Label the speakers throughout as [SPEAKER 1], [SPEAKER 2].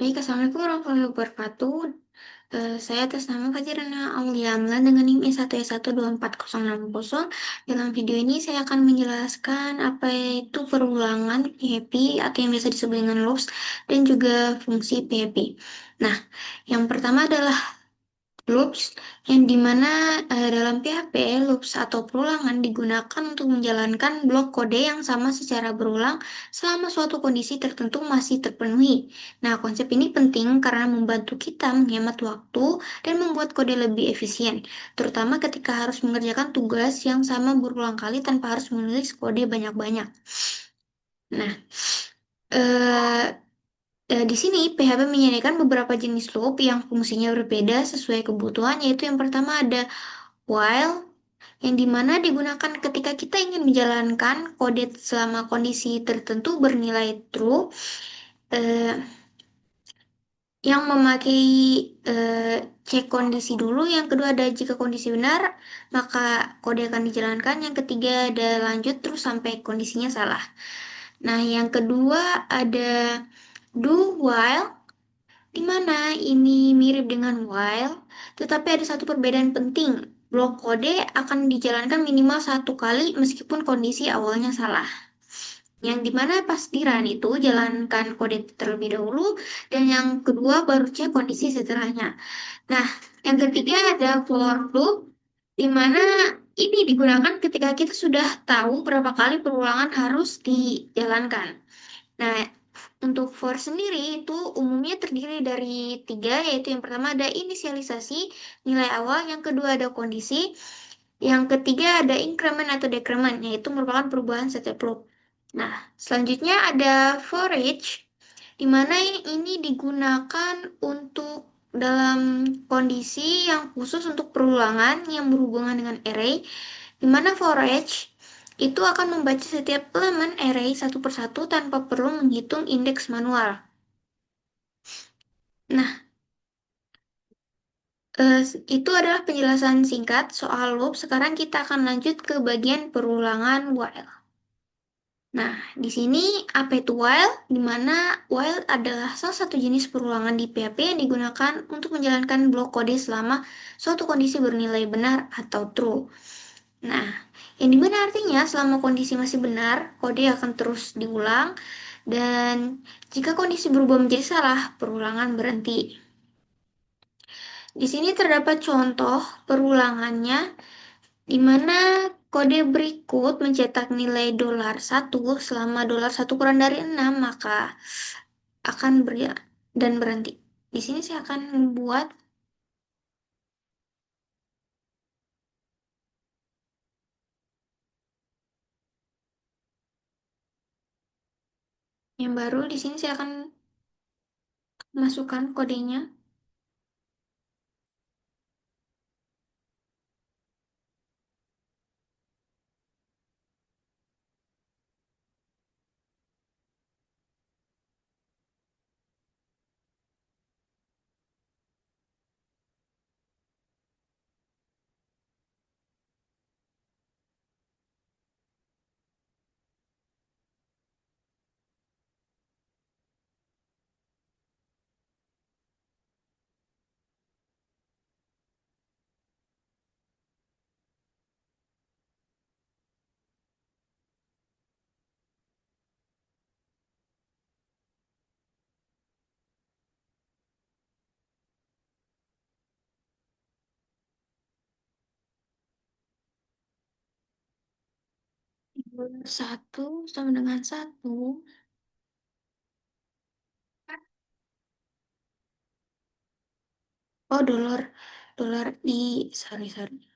[SPEAKER 1] Baik, Assalamualaikum warahmatullahi wabarakatuh. Saya atas nama Fajrina Aulia Amlan dengan NIM E1E1240060. Dalam video ini saya akan menjelaskan apa itu perulangan PHP atau yang biasa disebut dengan loops dan juga fungsi PHP. Nah, yang pertama adalah loops, yang dimana dalam PHP, loops atau perulangan digunakan untuk menjalankan blok kode yang sama secara berulang selama suatu kondisi tertentu masih terpenuhi. Nah, konsep ini penting karena membantu kita menghemat waktu dan membuat kode lebih efisien, terutama ketika harus mengerjakan tugas yang sama berulang kali tanpa harus menulis kode banyak-banyak. Nah, eh, di sini PHP menyediakan beberapa jenis loop yang fungsinya berbeda sesuai kebutuhan, yaitu yang pertama ada while, yang dimana digunakan ketika kita ingin menjalankan kode selama kondisi tertentu bernilai true, eh, yang memakai cek kondisi dulu. Yang kedua ada jika kondisi benar, maka kode akan dijalankan. Yang ketiga ada lanjut terus sampai kondisinya salah. Nah, yang kedua ada do while, di mana ini mirip dengan while, tetapi ada satu perbedaan penting. Blok kode akan dijalankan minimal satu kali meskipun kondisi awalnya salah. Yang dimana pas di run itu jalankan kode terlebih dahulu, dan yang kedua baru cek kondisi setelahnya. Nah, yang ketiga ada for loop, di mana ini digunakan ketika kita sudah tahu berapa kali perulangan harus dijalankan. Nah, untuk for sendiri itu umumnya terdiri dari tiga, yaitu yang pertama ada inisialisasi nilai awal, yang kedua ada kondisi, yang ketiga ada increment atau decrement, yaitu merupakan perubahan setiap loop. Nah, selanjutnya ada for each, di mana ini digunakan untuk dalam kondisi yang khusus untuk perulangan yang berhubungan dengan array, di mana for each itu akan membaca setiap elemen array satu persatu tanpa perlu menghitung indeks manual. Nah, itu adalah penjelasan singkat soal loop. Sekarang kita akan lanjut ke bagian perulangan while. Nah, di sini apa itu while? Di mana while adalah salah satu jenis perulangan di PHP yang digunakan untuk menjalankan blok kode selama suatu kondisi bernilai benar atau true. Nah, yang dimana artinya selama kondisi masih benar, kode akan terus diulang, dan jika kondisi berubah menjadi salah, perulangan berhenti. Di sini terdapat contoh perulangannya, di mana kode berikut mencetak nilai $1 selama $1 kurang dari 6, maka akan berjalan dan berhenti. Di sini saya akan membuat yang baru. Di sini saya akan masukkan kodenya. 1 sama dengan 1. Oh, dolar. Dolar di, sorry, sorry.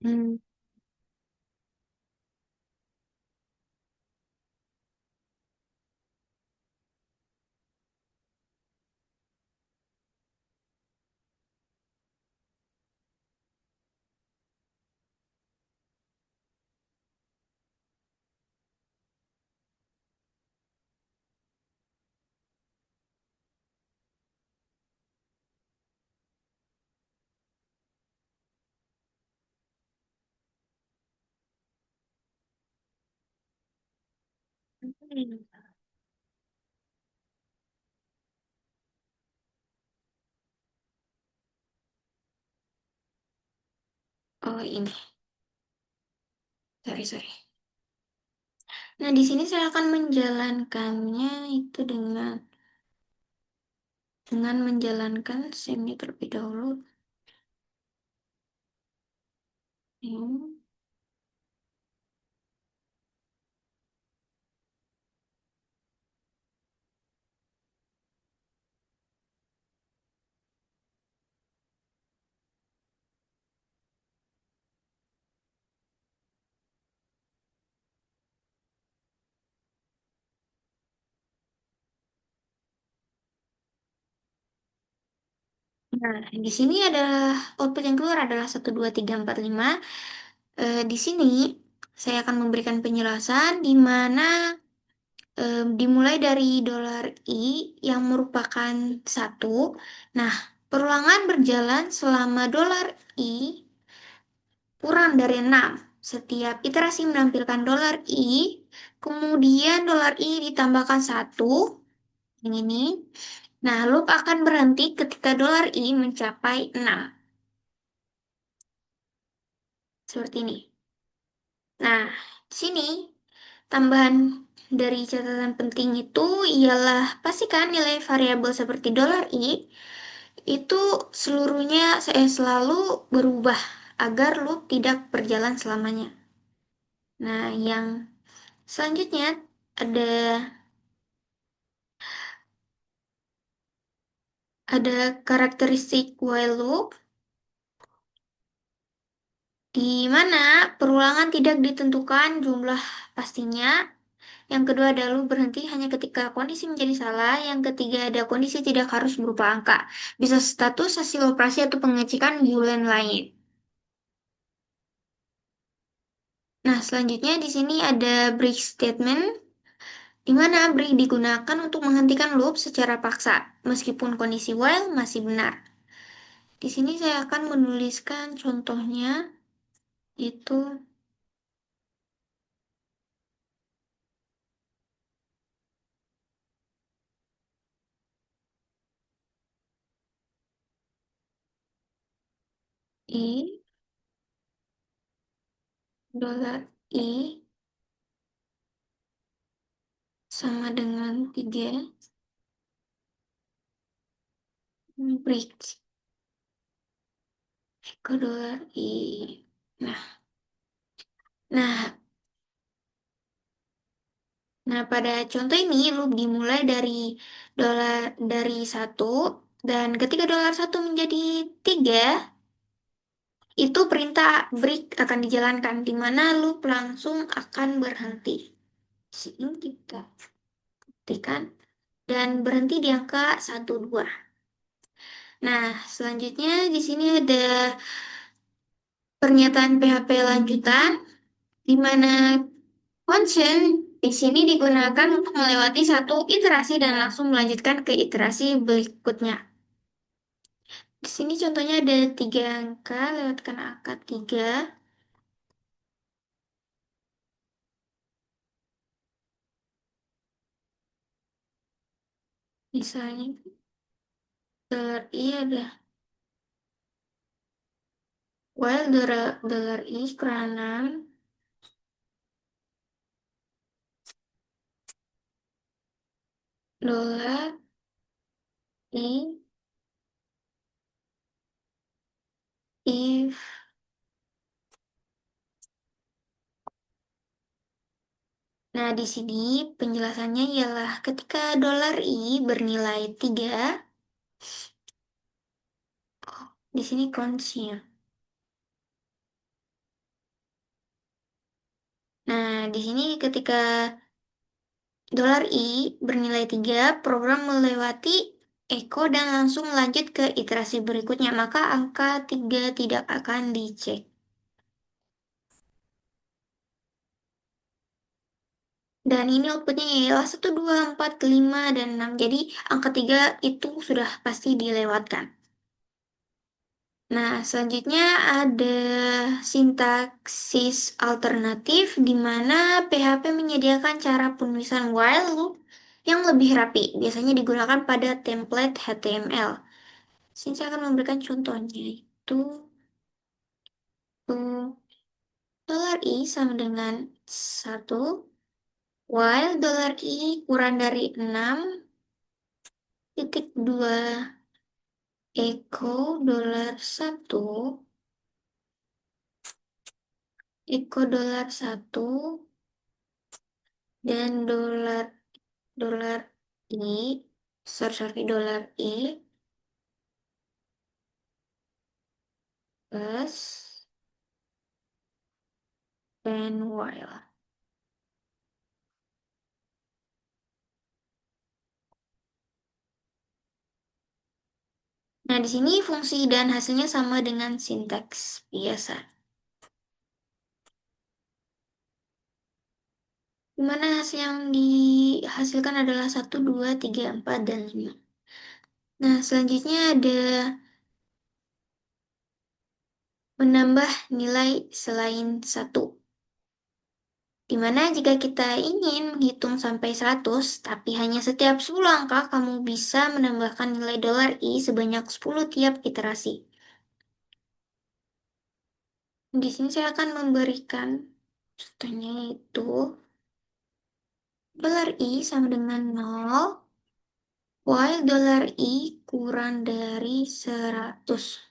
[SPEAKER 1] Hmm. Hmm. Oh ini, sorry sorry. Nah di sini saya akan menjalankannya itu dengan menjalankan semi terlebih dahulu. Hmm. Nah, di sini ada output yang keluar adalah 1, 2, 3, 4, 5. Di sini saya akan memberikan penjelasan di mana dimulai dari dolar I yang merupakan satu. Nah, perulangan berjalan selama dolar I kurang dari 6. Setiap iterasi menampilkan dolar I, kemudian dolar I ditambahkan satu, yang ini. Nah, loop akan berhenti ketika dolar I mencapai 6. Seperti ini. Nah, di sini tambahan dari catatan penting itu ialah pastikan nilai variabel seperti dolar I itu seluruhnya saya selalu berubah agar loop tidak berjalan selamanya. Nah, yang selanjutnya ada ada karakteristik while loop di mana perulangan tidak ditentukan jumlah pastinya. Yang kedua ada loop berhenti hanya ketika kondisi menjadi salah. Yang ketiga ada kondisi tidak harus berupa angka. Bisa status, hasil operasi, atau pengecekan boolean lain. Nah, selanjutnya di sini ada break statement, di mana break digunakan untuk menghentikan loop secara paksa, meskipun kondisi while masih benar. Di sini saya akan menuliskan contohnya, itu I, dolar I sama dengan 3 break ke dolar I. Nah, nah, nah, pada contoh ini loop dimulai dari satu, dan ketika dolar satu menjadi 3, itu perintah break akan dijalankan, di mana loop langsung akan berhenti. Sini kita ketikkan dan berhenti di angka 1, 2. Nah, selanjutnya di sini ada pernyataan PHP lanjutan, di mana function di sini digunakan untuk melewati satu iterasi dan langsung melanjutkan ke iterasi berikutnya. Di sini contohnya ada 3 angka, lewatkan angka 3. Misalnya, I ada while dolar I kerana dolar I if. Nah, di sini penjelasannya ialah ketika dolar I bernilai 3, di sini consume. Nah, di sini ketika dolar I bernilai 3, program melewati echo dan langsung lanjut ke iterasi berikutnya, maka angka 3 tidak akan dicek. Dan ini outputnya ialah 1, 2, 4, 5, dan 6. Jadi angka 3 itu sudah pasti dilewatkan. Nah, selanjutnya ada sintaksis alternatif di mana PHP menyediakan cara penulisan while loop yang lebih rapi. Biasanya digunakan pada template HTML. Sini saya akan memberikan contohnya itu $i sama dengan 1 while $i kurang dari 6,2 echo $1 echo $1 dan dolar i $i plus and while. Nah, di sini fungsi dan hasilnya sama dengan sintaks biasa. Di mana hasil yang dihasilkan adalah 1, 2, 3, 4, dan 5. Nah, selanjutnya ada menambah nilai selain 1. Dimana jika kita ingin menghitung sampai 100, tapi hanya setiap 10 angka, kamu bisa menambahkan nilai $i sebanyak 10 tiap iterasi. Di sini saya akan memberikan contohnya itu $i sama dengan 0, while $i kurang dari 100.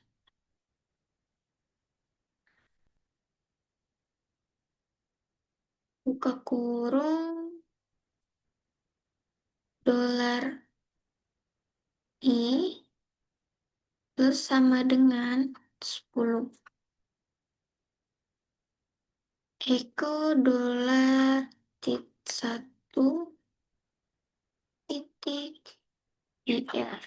[SPEAKER 1] Buka kurung, $i plus sama dengan 10. Eko $1 titik IR.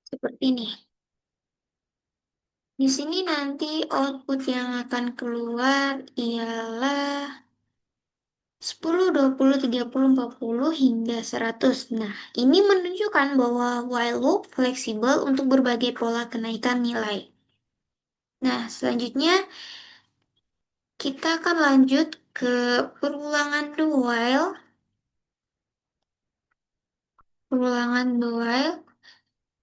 [SPEAKER 1] Seperti ini. Di sini nanti output yang akan keluar ialah 10, 20, 30, 40, hingga 100. Nah, ini menunjukkan bahwa while loop fleksibel untuk berbagai pola kenaikan nilai. Nah, selanjutnya kita akan lanjut ke perulangan do while. Perulangan do while.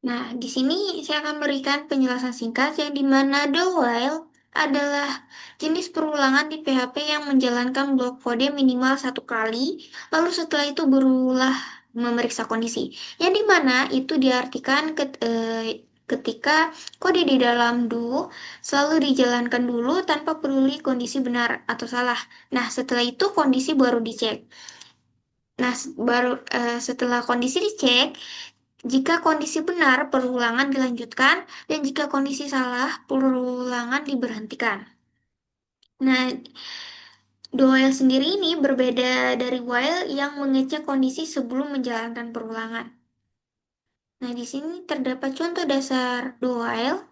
[SPEAKER 1] Nah, di sini saya akan berikan penjelasan singkat yang dimana the while adalah jenis perulangan di PHP yang menjalankan blok kode minimal 1 kali, lalu setelah itu berulah memeriksa kondisi. Yang dimana itu diartikan ketika kode di dalam do selalu dijalankan dulu tanpa peduli kondisi benar atau salah. Nah, setelah itu kondisi baru dicek. Nah, setelah kondisi dicek, jika kondisi benar, perulangan dilanjutkan, dan jika kondisi salah, perulangan diberhentikan. Nah, do while sendiri ini berbeda dari while yang mengecek kondisi sebelum menjalankan perulangan. Nah, di sini terdapat contoh dasar do while.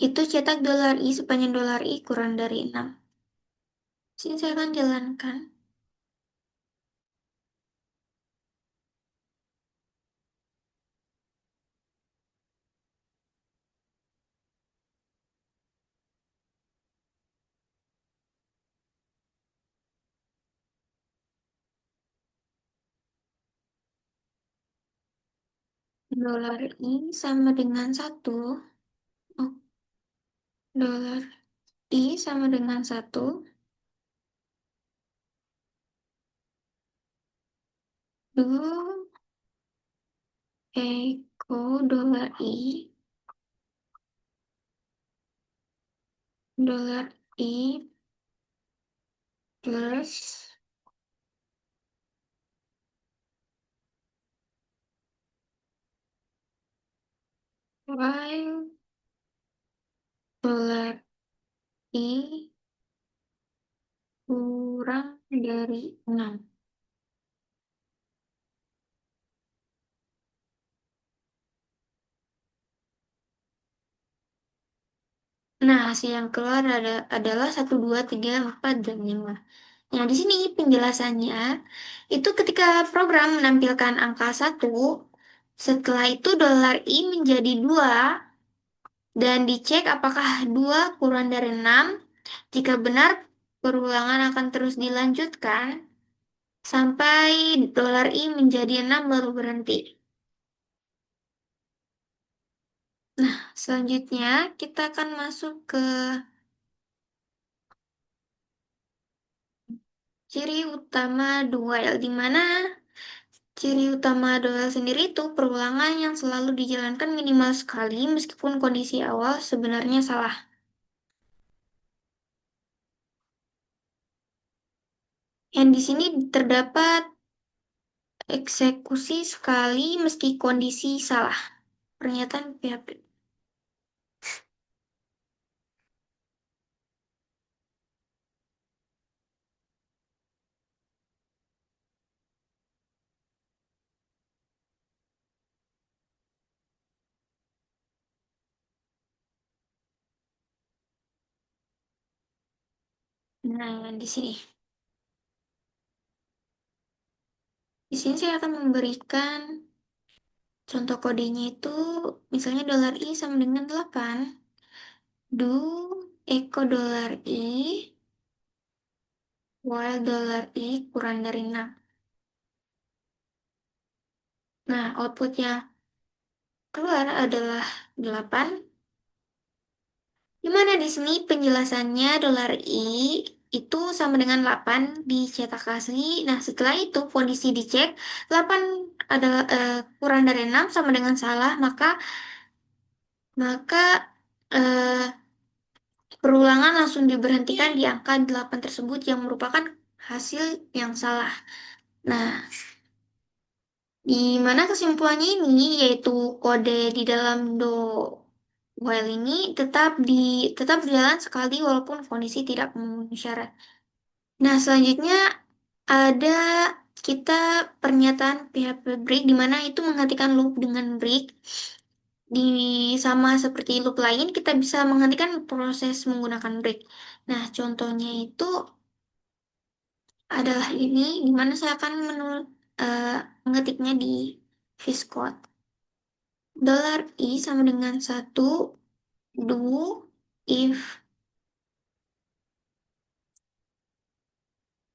[SPEAKER 1] Itu cetak $i sepanjang $i kurang dari 6. Sini saya akan jalankan. $i sama dengan 1. Oh, $i sama dengan 1. Do Eko $i $i plus while $i kurang dari 6. Nah, hasil yang keluar adalah 1, 2, 3, 4, dan 5. Nah, di sini penjelasannya, itu ketika program menampilkan angka 1, setelah itu dolar I menjadi 2, dan dicek apakah 2 kurang dari 6. Jika benar, perulangan akan terus dilanjutkan sampai dolar I menjadi 6 baru berhenti. Nah, selanjutnya kita akan masuk ke ciri utama dual, di mana ciri utama dual sendiri itu perulangan yang selalu dijalankan minimal sekali meskipun kondisi awal sebenarnya salah. Yang di sini terdapat eksekusi sekali meski kondisi salah. Pernyataan PHP. Nah, di sini. Di sini saya akan memberikan contoh kodenya itu, misalnya dolar I sama dengan 8. Do Eko dolar I while dolar I kurang dari 6. Nah, outputnya keluar adalah 8. Di mana di sini penjelasannya dolar I itu sama dengan 8 dicetak asli. Nah, setelah itu kondisi dicek, 8 adalah kurang dari 6 sama dengan salah, maka eh, perulangan langsung diberhentikan di angka 8 tersebut yang merupakan hasil yang salah. Nah, di mana kesimpulannya ini yaitu kode di dalam do while ini tetap berjalan sekali walaupun kondisi tidak memenuhi syarat. Nah, selanjutnya ada kita pernyataan PHP break di mana itu menghentikan loop dengan break. Di sama seperti loop lain, kita bisa menghentikan proses menggunakan break. Nah, contohnya itu adalah ini, di mana saya akan mengetiknya di VS Code. Dolar I sama dengan 1, do, if,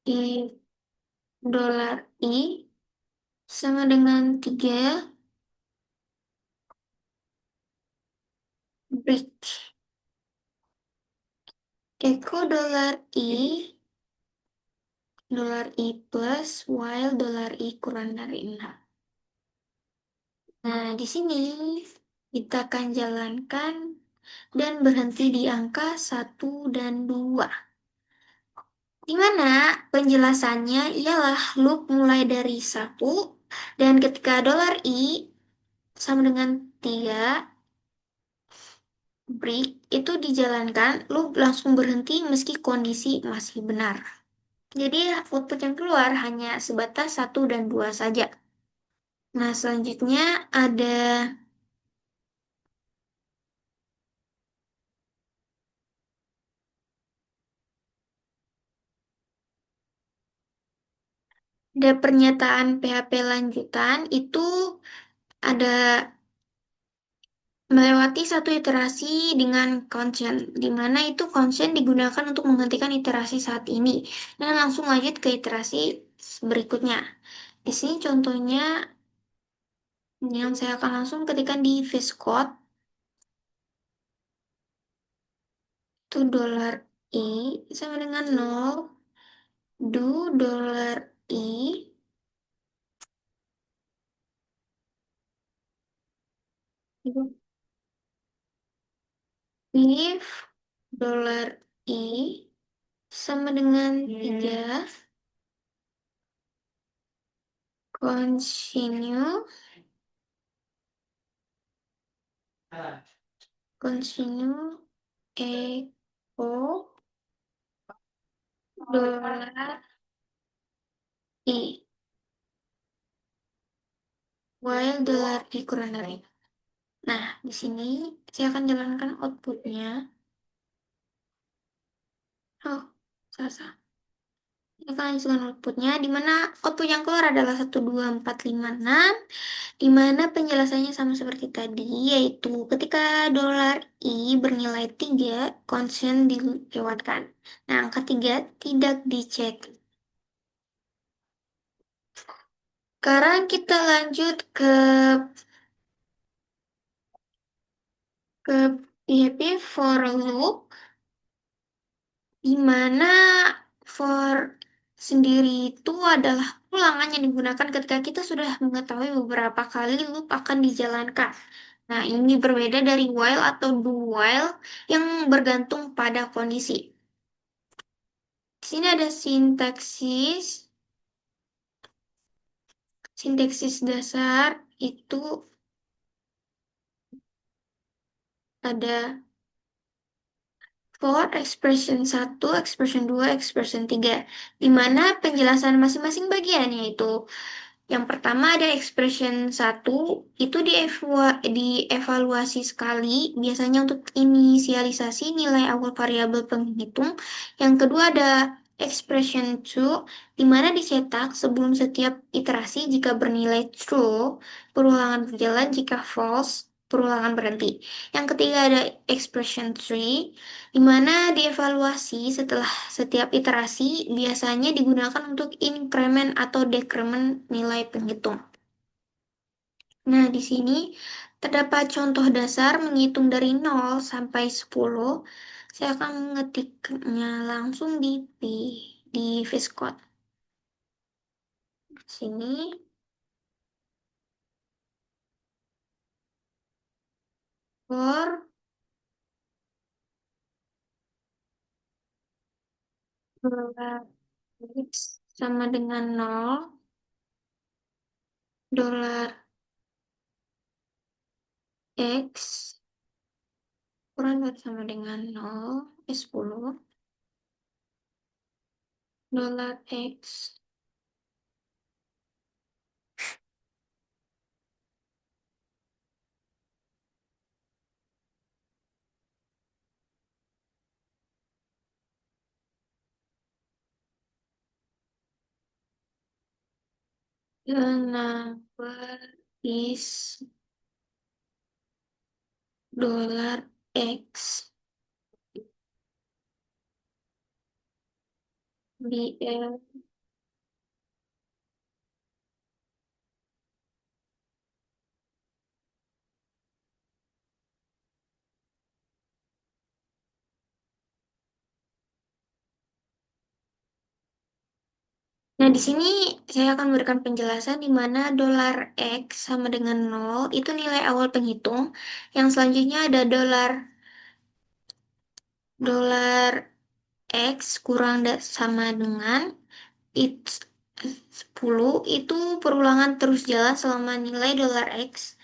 [SPEAKER 1] if dolar I sama dengan 3, break. Eko dolar I plus, while dolar I kurang dari 6. Nah, di sini kita akan jalankan dan berhenti di angka 1 dan 2. Di mana penjelasannya ialah loop mulai dari 1 dan ketika dolar I sama dengan 3 break itu dijalankan, loop langsung berhenti meski kondisi masih benar. Jadi output yang keluar hanya sebatas 1 dan 2 saja. Nah, selanjutnya ada pernyataan PHP lanjutan itu ada melewati satu iterasi dengan consent, di mana itu consent digunakan untuk menghentikan iterasi saat ini dan langsung lanjut ke iterasi berikutnya. Di sini contohnya yang saya akan langsung ketikkan di VS Code itu dolar I sama dengan 0, do dolar I if dolar I sama dengan 3, continue, continue, echo, dolar I, while dolar I kurang dari. Nah, di sini saya akan jalankan outputnya. Oh, salah. Ini akan hasilkan outputnya, di mana output yang keluar adalah 12456, di mana penjelasannya sama seperti tadi, yaitu ketika dolar I bernilai 3, constant dilewatkan. Nah, angka 3 tidak dicek. Sekarang kita lanjut ke behavior for loop, di mana for sendiri itu adalah ulangan yang digunakan ketika kita sudah mengetahui beberapa kali loop akan dijalankan. Nah, ini berbeda dari while atau do while yang bergantung pada kondisi. Di sini ada sintaksis. Sintaksis dasar itu ada for expression satu, expression 2, expression 3, di mana penjelasan masing-masing bagian yaitu yang pertama ada expression satu, itu dievaluasi sekali, biasanya untuk inisialisasi nilai awal variabel penghitung. Yang kedua ada expression 2, di mana dicetak sebelum setiap iterasi jika bernilai true, perulangan berjalan, jika false, perulangan berhenti. Yang ketiga ada expression 3, di mana dievaluasi setelah setiap iterasi, biasanya digunakan untuk increment atau decrement nilai penghitung. Nah, di sini terdapat contoh dasar menghitung dari 0 sampai 10. Saya akan mengetiknya langsung di VS Code. Sini for dolar X sama dengan 0, dolar X kurang dari sama dengan 0, 10, dolar X. The number is dolar X BL. Nah, di sini saya akan memberikan penjelasan di mana dolar X sama dengan 0 itu nilai awal penghitung. Yang selanjutnya ada dolar X sama dengan it's 10, itu perulangan terus jalan selama nilai dolar X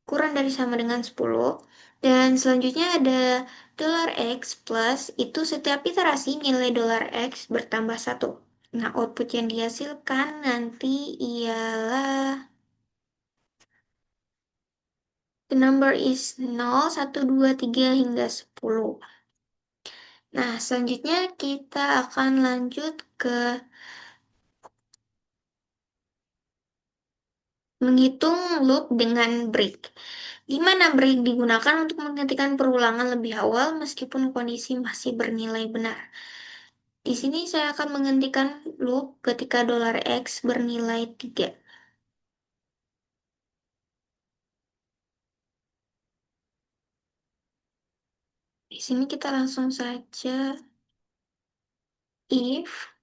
[SPEAKER 1] kurang dari sama dengan 10. Dan selanjutnya ada dolar X plus, itu setiap iterasi nilai dolar X bertambah satu. Nah, output yang dihasilkan nanti ialah the number is 0, 1, 2, 3 hingga 10. Nah, selanjutnya kita akan lanjut ke menghitung loop dengan break. Di mana break digunakan untuk menghentikan perulangan lebih awal meskipun kondisi masih bernilai benar. Di sini saya akan menghentikan loop ketika dolar X bernilai 3. Di sini kita langsung saja if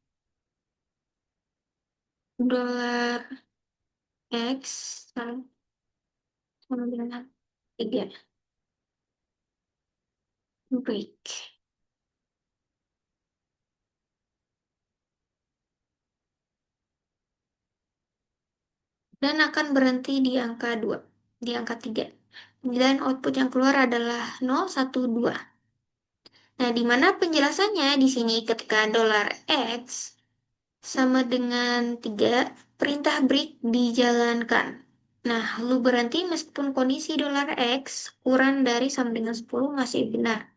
[SPEAKER 1] dolar X sama dengan 3 break. Dan akan berhenti di angka 2, di angka 3. Dan output yang keluar adalah 0, 1, 2. Nah, di mana penjelasannya di sini ketika dolar X sama dengan 3, perintah break dijalankan. Nah, lu berhenti meskipun kondisi dolar X kurang dari sama dengan 10 masih benar.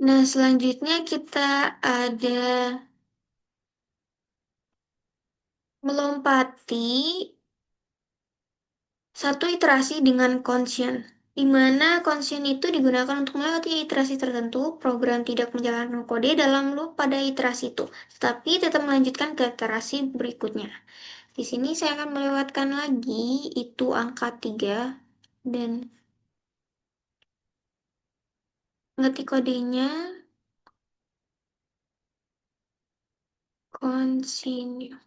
[SPEAKER 1] Nah, selanjutnya kita ada melompati satu iterasi dengan conscience, di mana conscience itu digunakan untuk melewati iterasi tertentu. Program tidak menjalankan kode dalam loop pada iterasi itu, tetapi tetap melanjutkan ke iterasi berikutnya. Di sini saya akan melewatkan lagi itu angka 3 dan ngetik kodenya continue.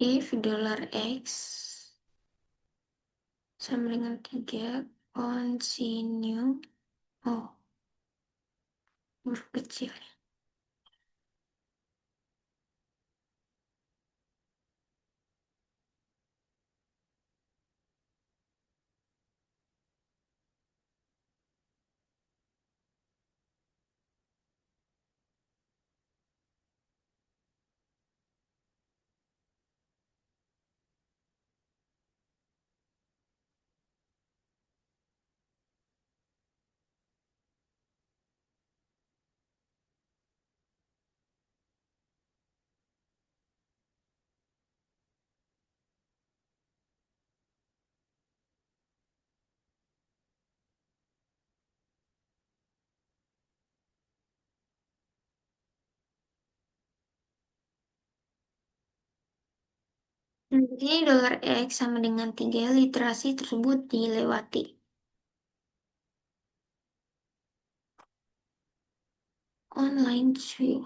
[SPEAKER 1] If $x sama dengan 3 continue. Oh, huruf kecil. Jadi $x sama dengan 3 literasi tersebut dilewati. Online cuy.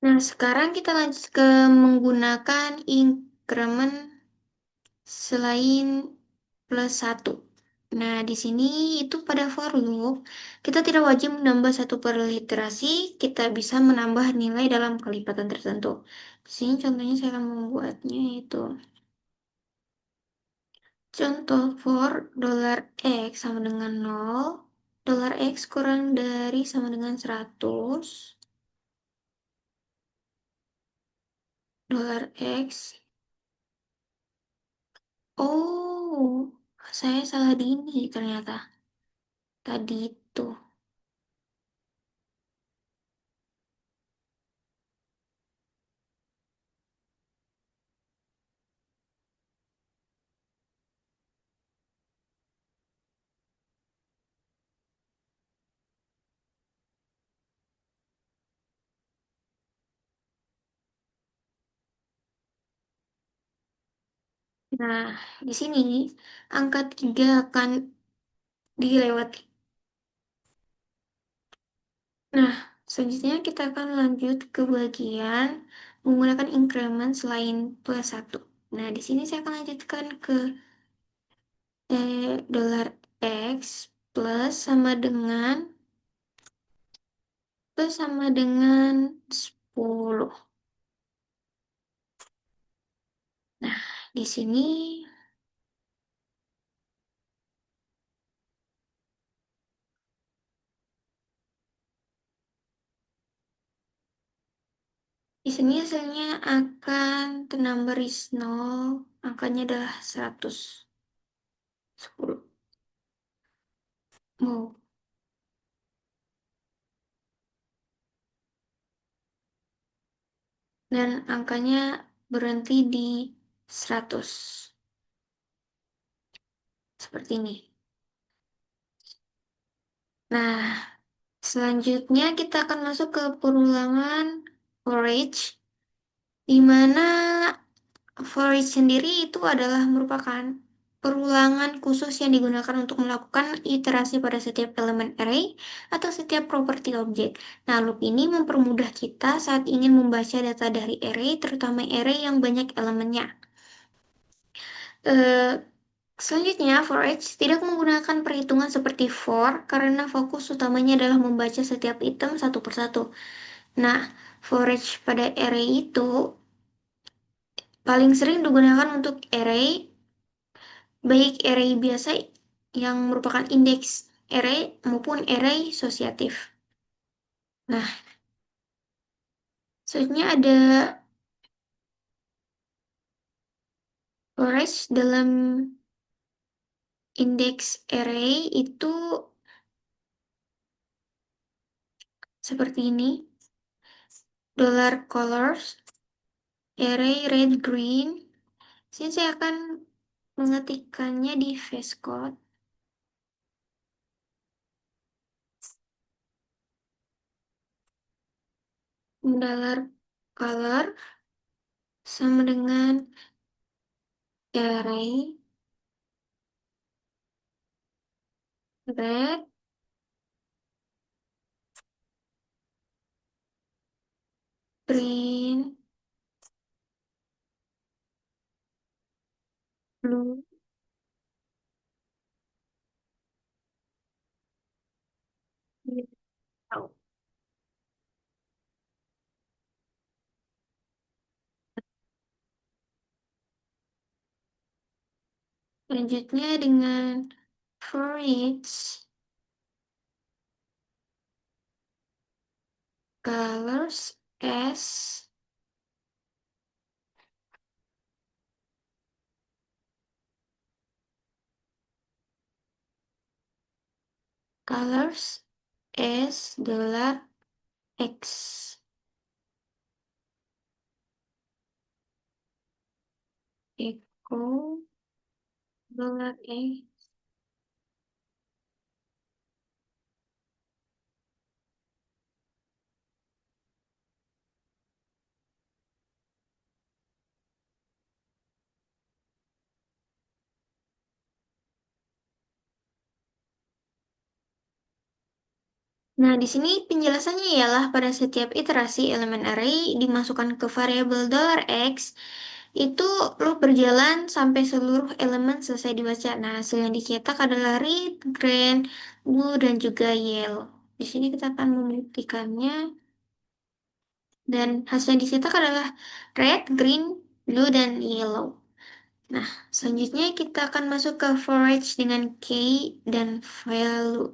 [SPEAKER 1] Nah, sekarang kita lanjut ke menggunakan increment selain plus satu. Nah, di sini itu pada for loop, kita tidak wajib menambah satu per literasi, kita bisa menambah nilai dalam kelipatan tertentu. Di sini contohnya saya akan membuatnya itu. Contoh for $x sama dengan 0, $x kurang dari sama dengan 100, $x. Oh, saya salah di ini ternyata. Tadi itu. Nah, di sini angka 3 akan dilewati. Nah, selanjutnya kita akan lanjut ke bagian menggunakan increment selain plus satu. Nah, di sini saya akan lanjutkan ke $x plus sama dengan 10. Nah, di sini bisa Sini hasilnya akan the number is 0, angkanya adalah 110. Oh, dan angkanya berhenti di 100. Seperti ini. Nah, selanjutnya kita akan masuk ke perulangan forage, di mana forage sendiri itu adalah merupakan perulangan khusus yang digunakan untuk melakukan iterasi pada setiap elemen array atau setiap properti objek. Nah, loop ini mempermudah kita saat ingin membaca data dari array, terutama array yang banyak elemennya. Eh, Selanjutnya, for each tidak menggunakan perhitungan seperti for karena fokus utamanya adalah membaca setiap item satu persatu. Nah, for each pada array itu paling sering digunakan untuk array, baik array biasa yang merupakan indeks array maupun array asosiatif. Nah, selanjutnya ada for each dalam indeks array itu seperti ini. $colors, array red green. Sini saya akan mengetikkannya di VS Code. $color sama dengan array red green blue yellow. Selanjutnya dengan for each colors as colors as $x equal $a. Nah, di sini penjelasannya ialah pada setiap iterasi elemen array dimasukkan ke variabel $x, itu loop berjalan sampai seluruh elemen selesai dibaca. Nah, hasil yang dicetak adalah red, green, blue, dan juga yellow. Di sini kita akan membuktikannya. Dan hasil yang dicetak adalah red, green, blue, dan yellow. Nah, selanjutnya kita akan masuk ke for each dengan key dan value.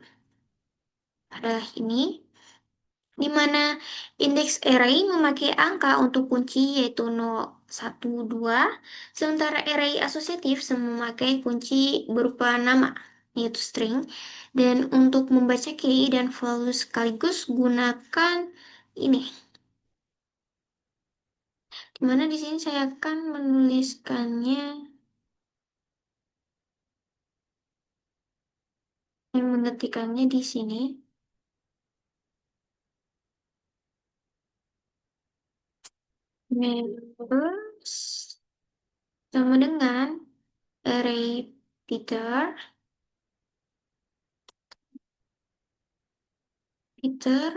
[SPEAKER 1] Adalah ini, di mana indeks array memakai angka untuk kunci yaitu 0, 1, 2, sementara array asosiatif memakai kunci berupa nama yaitu string. Dan untuk membaca key dan value sekaligus gunakan ini. Di mana di sini saya akan menuliskannya dan mengetikkannya di sini. Members sama dengan array Peter, Peter,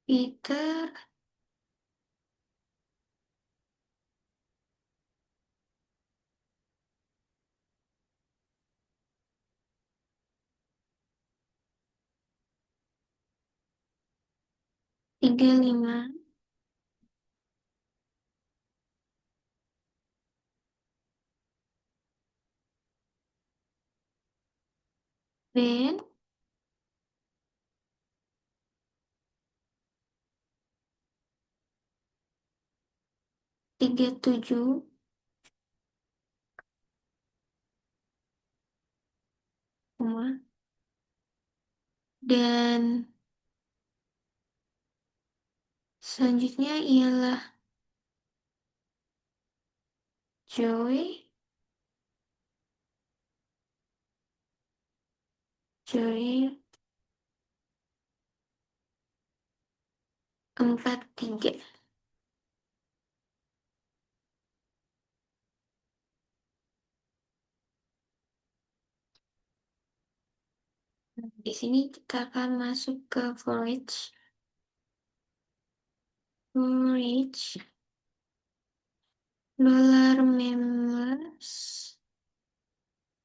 [SPEAKER 1] Peter, tiga lima, Ben, 37, dan selanjutnya ialah Joy, Joy 43. Di sini kita akan masuk ke forage dollar members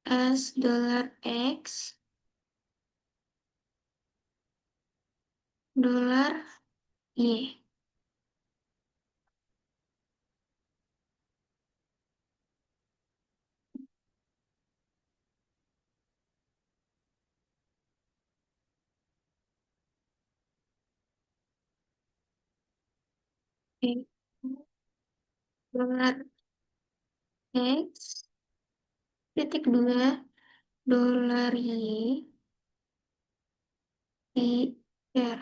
[SPEAKER 1] as dollar X dollar Y. Oke. Dolar X titik 2 dolar Y di R.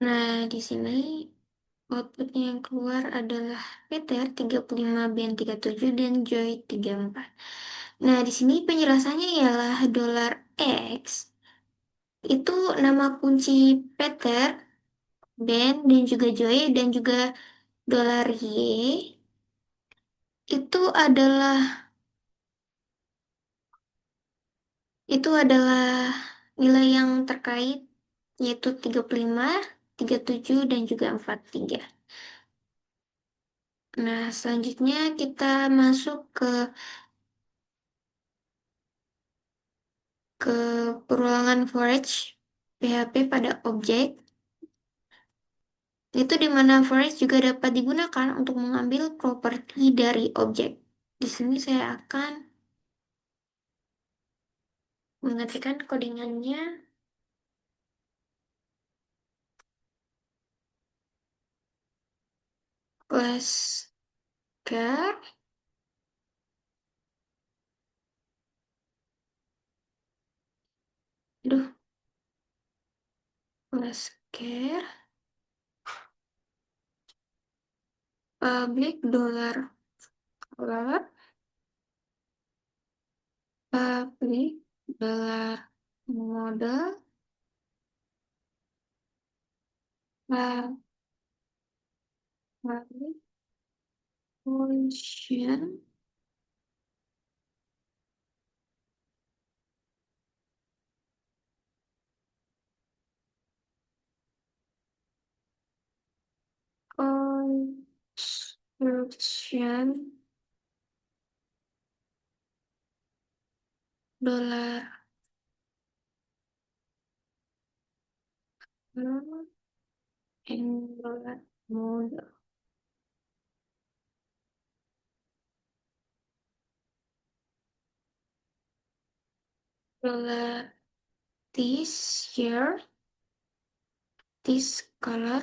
[SPEAKER 1] Nah, di sini output yang keluar adalah PTR 35, BN 37, dan Joy 34. Nah, di sini penjelasannya ialah dolar X itu nama kunci Peter, Ben, dan juga Joy, dan juga dolar Y itu adalah itu adalah nilai yang terkait yaitu 35, 37, dan juga 43. Nah, selanjutnya kita masuk ke perulangan forage PHP pada objek. Itu di mana forage juga dapat digunakan untuk mengambil properti dari objek. Di sini saya akan mengetikkan codingannya. Kelas char, aduh, kelas char, public dollar color, public dollar model, public function, construction dollar and dollar model. Dollar this year, this color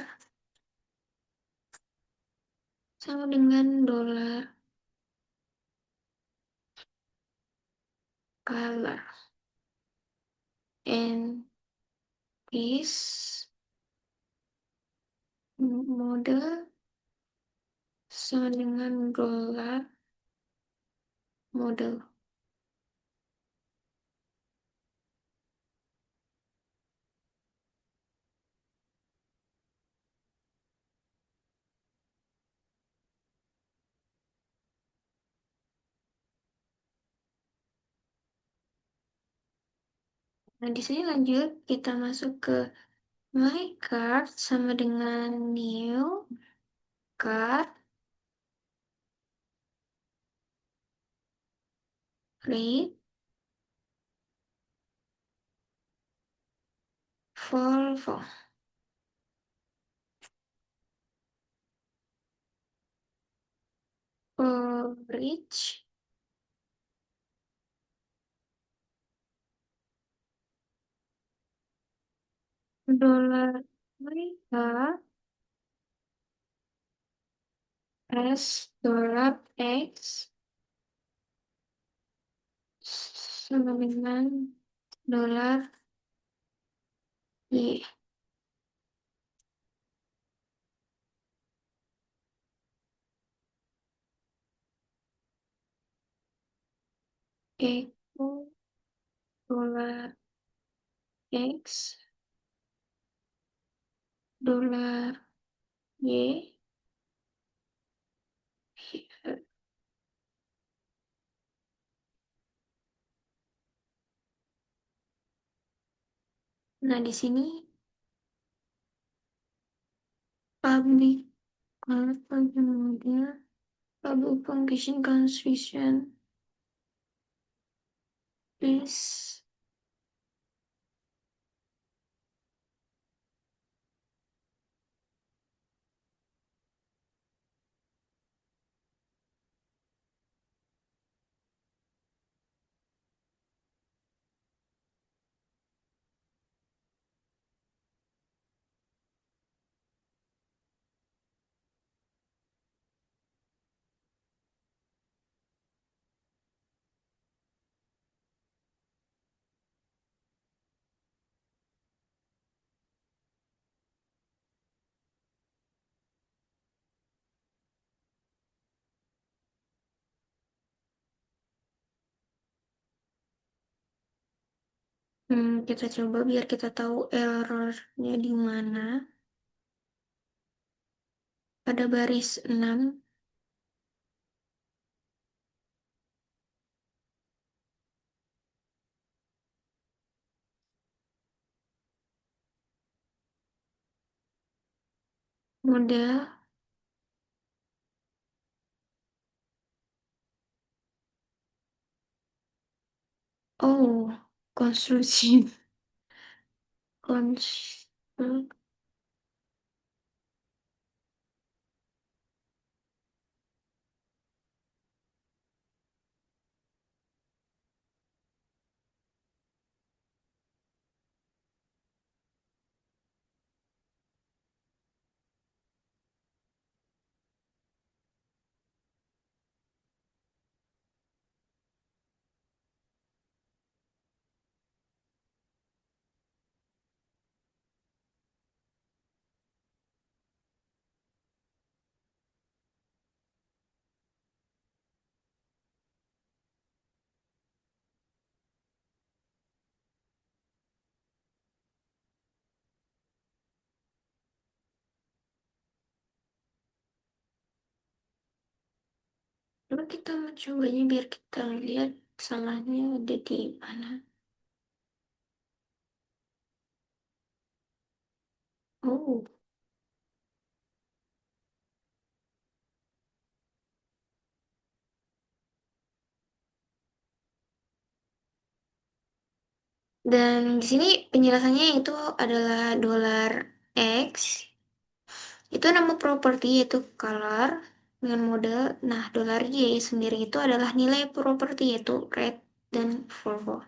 [SPEAKER 1] sama dengan dolar color, and this model sama dengan dolar model. Nah, di sini lanjut kita masuk ke my card sama dengan new card, read, Volvo. Forage Dolar Amerika S dolar X sama dengan dolar Y. Itu dolar X dolar Y. Nah, di sini public model public function constitution is kita coba biar kita tahu errornya di mana. Pada baris 6 model konstruksi konstru- Coba kita mencobanya biar kita lihat salahnya ada di mana. Oh, dan di sini penjelasannya itu adalah dolar X. Itu nama properti yaitu color dengan model. Nah, dolar Y sendiri itu adalah nilai properti yaitu red dan purple.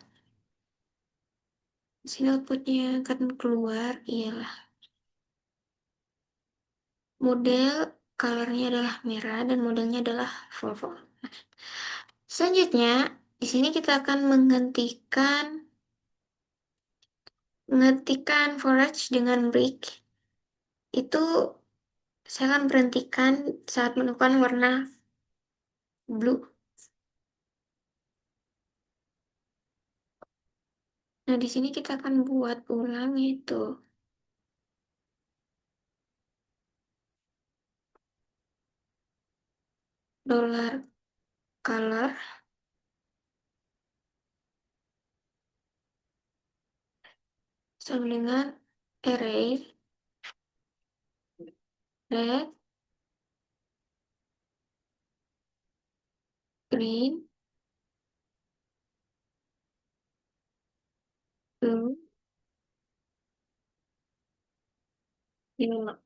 [SPEAKER 1] Di sini outputnya akan keluar ialah model colornya adalah merah dan modelnya adalah purple. Selanjutnya, di sini kita akan menghentikan forage dengan break. Itu saya akan berhentikan saat menemukan warna blue. Nah, di sini kita akan buat ulang itu dollar color sama dengan array red, green, blue, yellow.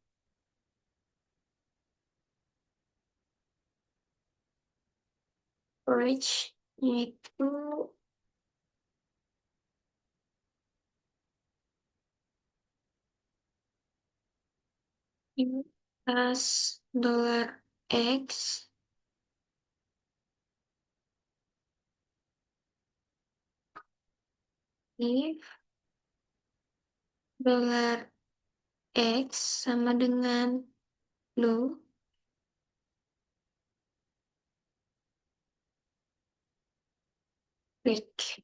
[SPEAKER 1] Forage yaitu Ini tas dolar X, ini dolar X sama dengan blue, klik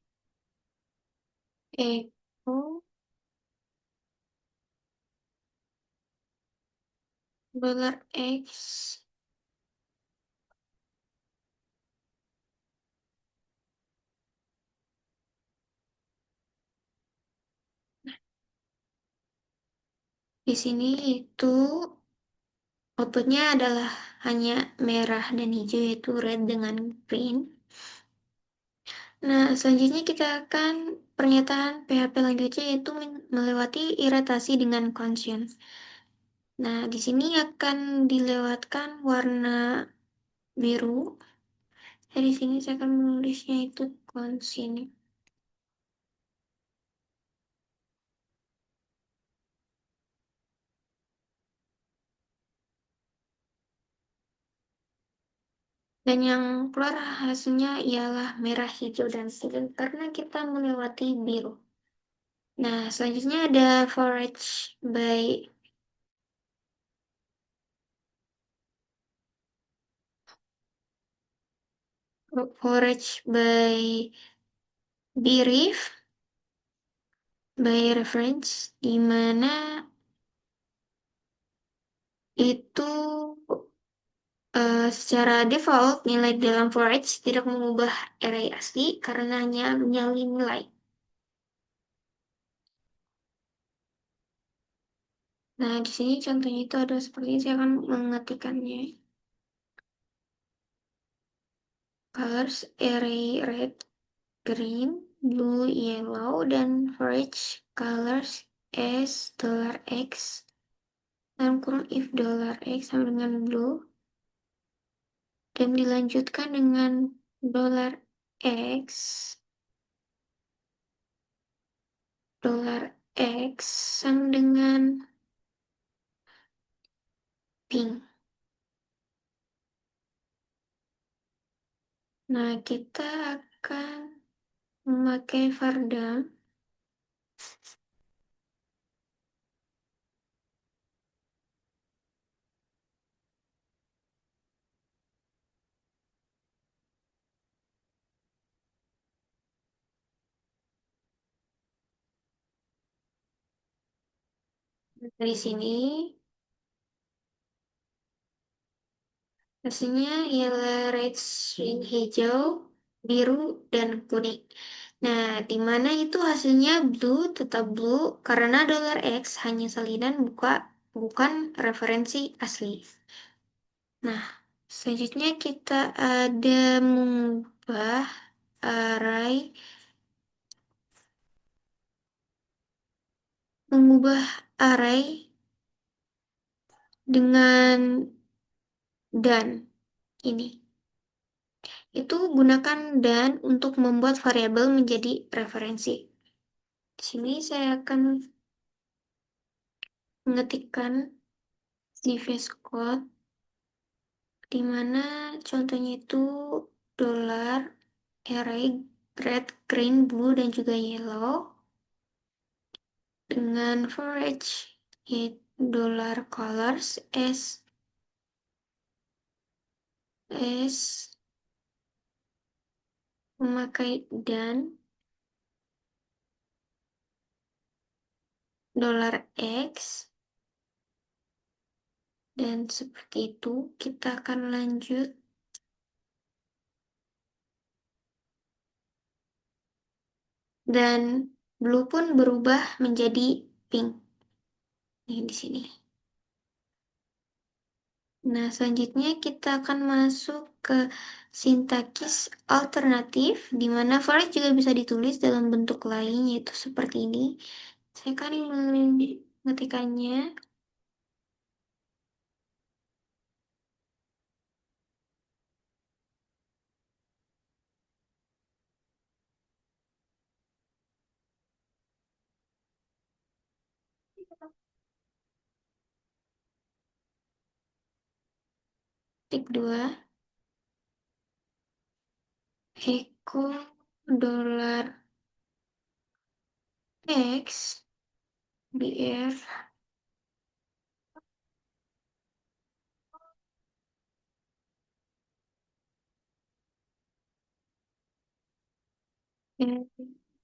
[SPEAKER 1] echo dolar X. Di sini itu outputnya adalah hanya merah dan hijau, yaitu red dengan green. Nah, selanjutnya kita akan pernyataan PHP lanjutnya, yaitu melewati iritasi dengan conscience. Nah, di sini akan dilewatkan warna biru. Dari sini saya akan menulisnya itu conscience. Dan yang keluar hasilnya ialah merah, hijau, dan green karena kita melewati biru. Nah, selanjutnya ada forage by Birif by reference, di mana itu secara default nilai dalam forage tidak mengubah array asli karena hanya menyalin nilai. Nah, di sini contohnya itu ada seperti ini, saya akan mengetikkannya. Colors array red, green, blue, yellow, dan forage colors as $x dalam kurung if $x sama dengan blue, dan dilanjutkan dengan $x $x sama dengan pink. Nah, kita akan memakai Vardam. Dari sini hasilnya ialah red string hijau, biru, dan kuning. Nah, di mana itu hasilnya blue tetap blue karena $x hanya salinan bukan referensi asli. Nah, selanjutnya kita ada mengubah array mengubah array dengan dan ini. Itu gunakan dan untuk membuat variabel menjadi referensi. Di sini saya akan mengetikkan di VS Code, di mana contohnya itu dolar, array, red, green, blue, dan juga yellow, dengan for each dollar colors as memakai dan $x, dan seperti itu kita akan lanjut. Dan blue pun berubah menjadi pink. Nih di sini. Nah, selanjutnya kita akan masuk ke sintaksis alternatif, di mana for juga bisa ditulis dalam bentuk lain, yaitu seperti ini. Saya akan mengetikkannya. Ketik 2, Eko dolar X BR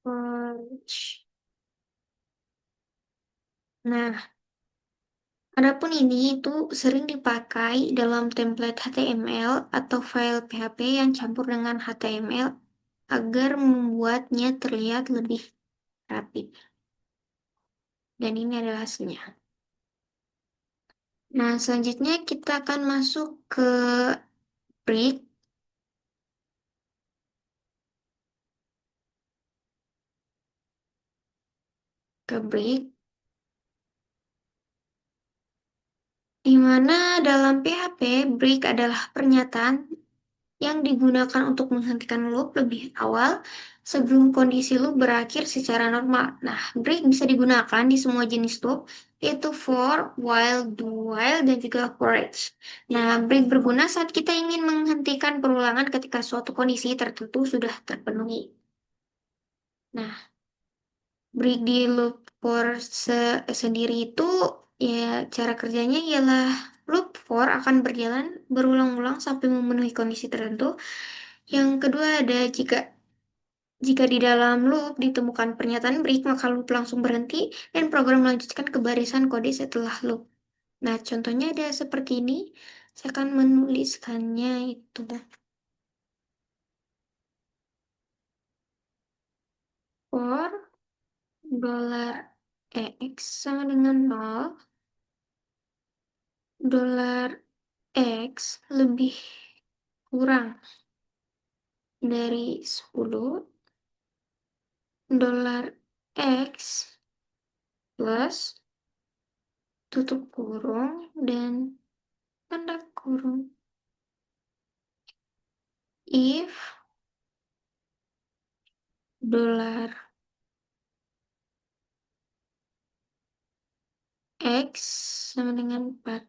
[SPEAKER 1] average. Nah, adapun ini itu sering dipakai dalam template HTML atau file PHP yang campur dengan HTML agar membuatnya terlihat lebih rapi. Dan ini adalah hasilnya. Nah, selanjutnya kita akan masuk break, ke break, di mana dalam PHP, break adalah pernyataan yang digunakan untuk menghentikan loop lebih awal sebelum kondisi loop berakhir secara normal. Nah, break bisa digunakan di semua jenis loop, yaitu for, while, do while, dan juga for each. Nah, break berguna saat kita ingin menghentikan perulangan ketika suatu kondisi tertentu sudah terpenuhi. Nah, break di loop for sendiri itu ya cara kerjanya ialah loop for akan berjalan berulang-ulang sampai memenuhi kondisi tertentu. Yang kedua ada jika di dalam loop ditemukan pernyataan break, maka loop langsung berhenti dan program melanjutkan ke barisan kode setelah loop. Nah, contohnya ada seperti ini. Saya akan menuliskannya itu. For dolar X sama dengan 0, dolar X lebih kurang dari 10, dolar X plus tutup kurung dan tanda kurung. If dolar X sama dengan 4.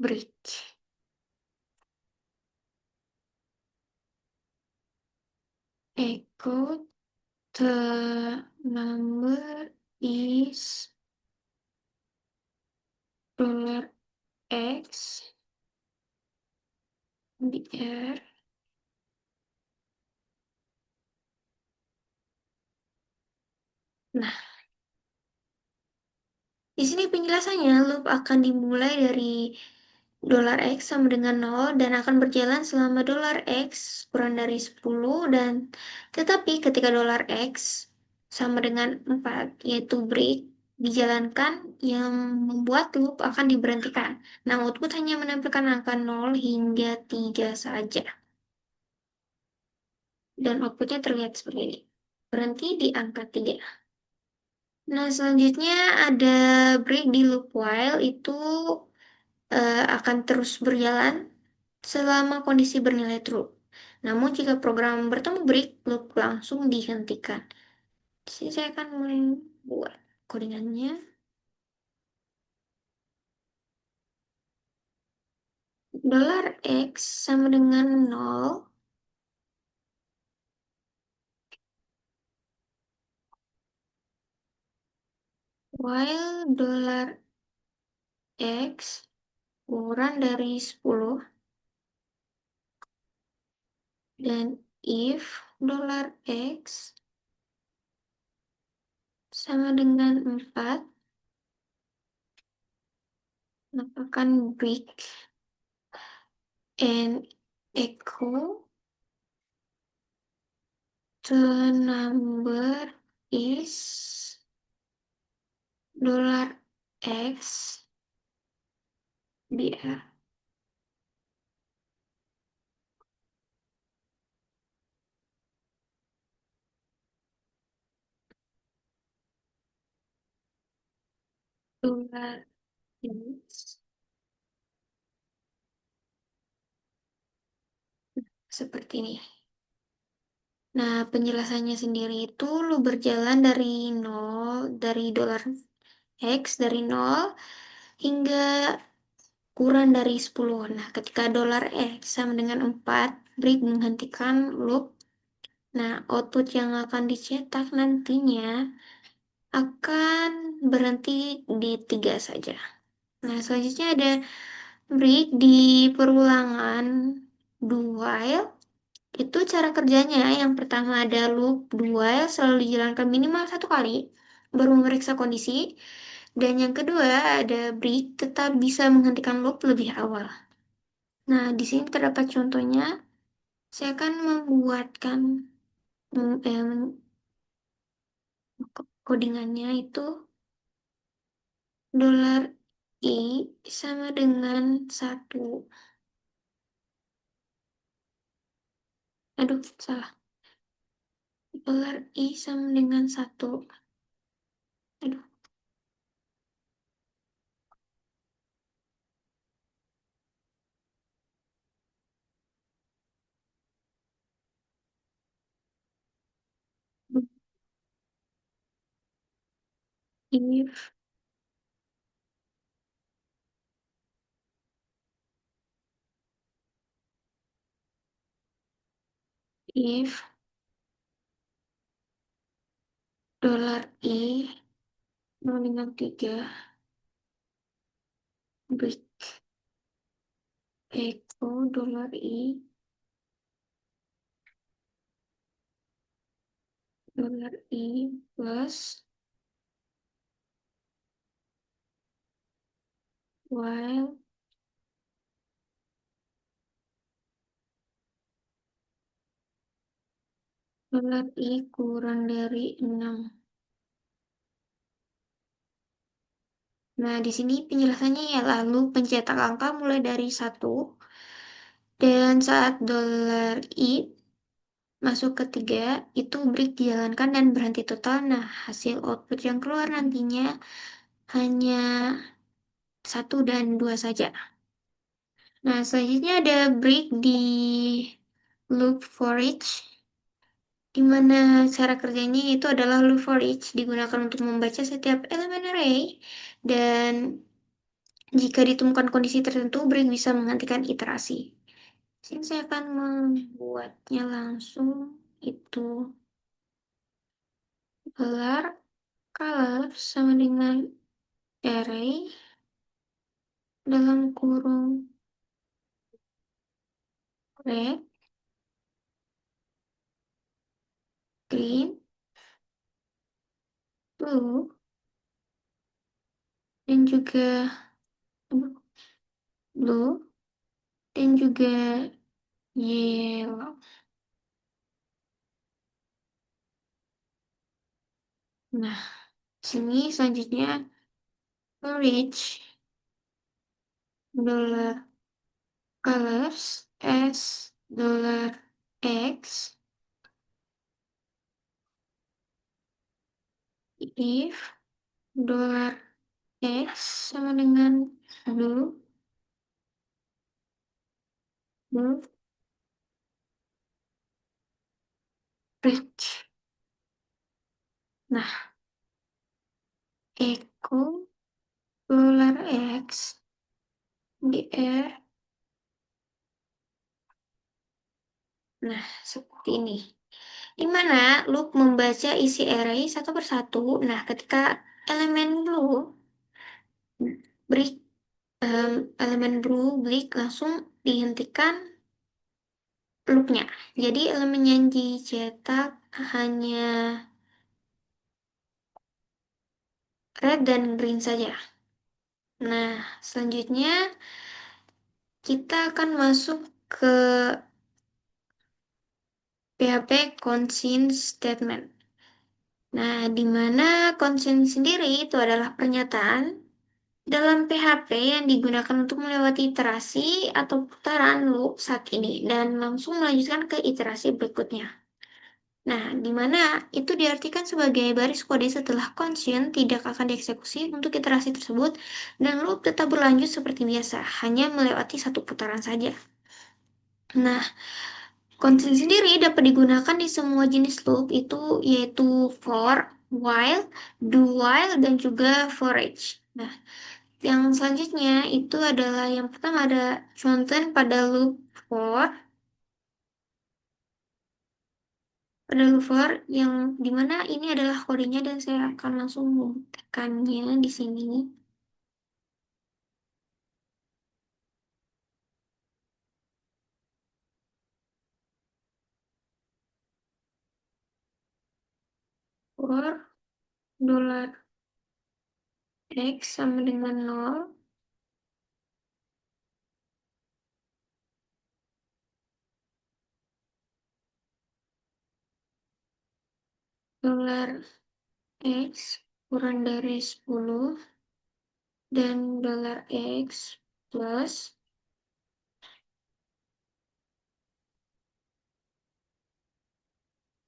[SPEAKER 1] Break. Echo the number is dolar X BR. Nah, di sini penjelasannya loop akan dimulai dari dolar X sama dengan 0 dan akan berjalan selama dolar X kurang dari 10 dan tetapi ketika dolar X sama dengan 4 yaitu break dijalankan yang membuat loop akan diberhentikan. Nah, output hanya menampilkan angka 0 hingga 3 saja. Dan outputnya terlihat seperti ini. Berhenti di angka 3. Nah, selanjutnya ada break di loop while itu akan terus berjalan selama kondisi bernilai true. Namun jika program bertemu break, loop langsung dihentikan. Di sini saya akan membuat codingannya. Dolar X sama dengan 0, while dolar X kurang dari 10, dan if dolar X sama dengan 4, maka akan break and echo the number is dolar X BR. Dolar X seperti ini. Nah, penjelasannya sendiri itu lu berjalan dari dolar X dari nol hingga kurang dari 10. Nah, ketika dolar X sama dengan 4, break menghentikan loop. Nah, output yang akan dicetak nantinya akan berhenti di 3 saja. Nah, selanjutnya ada break di perulangan do while. Itu cara kerjanya. Yang pertama ada loop do while selalu dijalankan minimal 1 kali baru memeriksa kondisi. Dan yang kedua ada break tetap bisa menghentikan loop lebih awal. Nah, di sini terdapat contohnya. Saya akan membuatkan mm, em, codingannya itu dolar I sama dengan 1. Aduh, salah. Dolar I sama dengan 1. Aduh, if, if dolar I sama dengan 3, break echo dolar I plus while dolar I kurang dari 6. Nah, di sini penjelasannya ya lalu pencetak angka mulai dari 1 dan saat dolar I masuk ke 3 itu break dijalankan dan berhenti total. Nah, hasil output yang keluar nantinya hanya 1 dan 2 saja. Nah, selanjutnya ada break di loop for each, di mana cara kerjanya itu adalah loop for each digunakan untuk membaca setiap elemen array dan jika ditemukan kondisi tertentu, break bisa menghentikan iterasi. Sini saya akan membuatnya langsung itu gelar color sama dengan array dalam kurung red, green, blue, dan juga blue, dan juga yellow. Nah, sini selanjutnya reach dollar colors as dollar x if dollar x sama dengan blue, blue, reach. Nah, echo dollar x di R. Nah, seperti ini. Di mana loop membaca isi array satu persatu. Nah, ketika elemen blue break elemen blue break langsung dihentikan loopnya. Jadi elemen yang dicetak hanya red dan green saja. Nah, selanjutnya kita akan masuk ke PHP consist statement. Nah, di mana consent sendiri itu adalah pernyataan dalam PHP yang digunakan untuk melewati iterasi atau putaran loop saat ini dan langsung melanjutkan ke iterasi berikutnya. Nah, di mana itu diartikan sebagai baris kode setelah consent tidak akan dieksekusi untuk iterasi tersebut dan loop tetap berlanjut seperti biasa, hanya melewati satu putaran saja. Nah, Constant sendiri dapat digunakan di semua jenis loop itu yaitu for, while, do while, dan juga for each. Nah, yang selanjutnya itu adalah yang pertama ada content pada loop for, yang dimana ini adalah kodenya dan saya akan langsung membuktikannya di sini. For dollar X sama dengan 0, dolar X kurang dari 10, dan dolar X plus,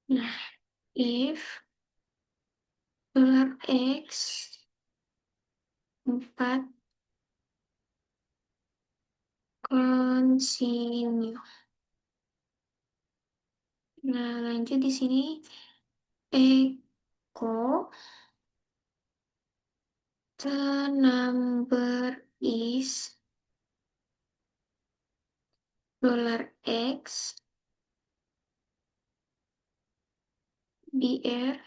[SPEAKER 1] nah, if dolar X 4 continue. Nah, lanjut di sini echo the number is dolar X dr.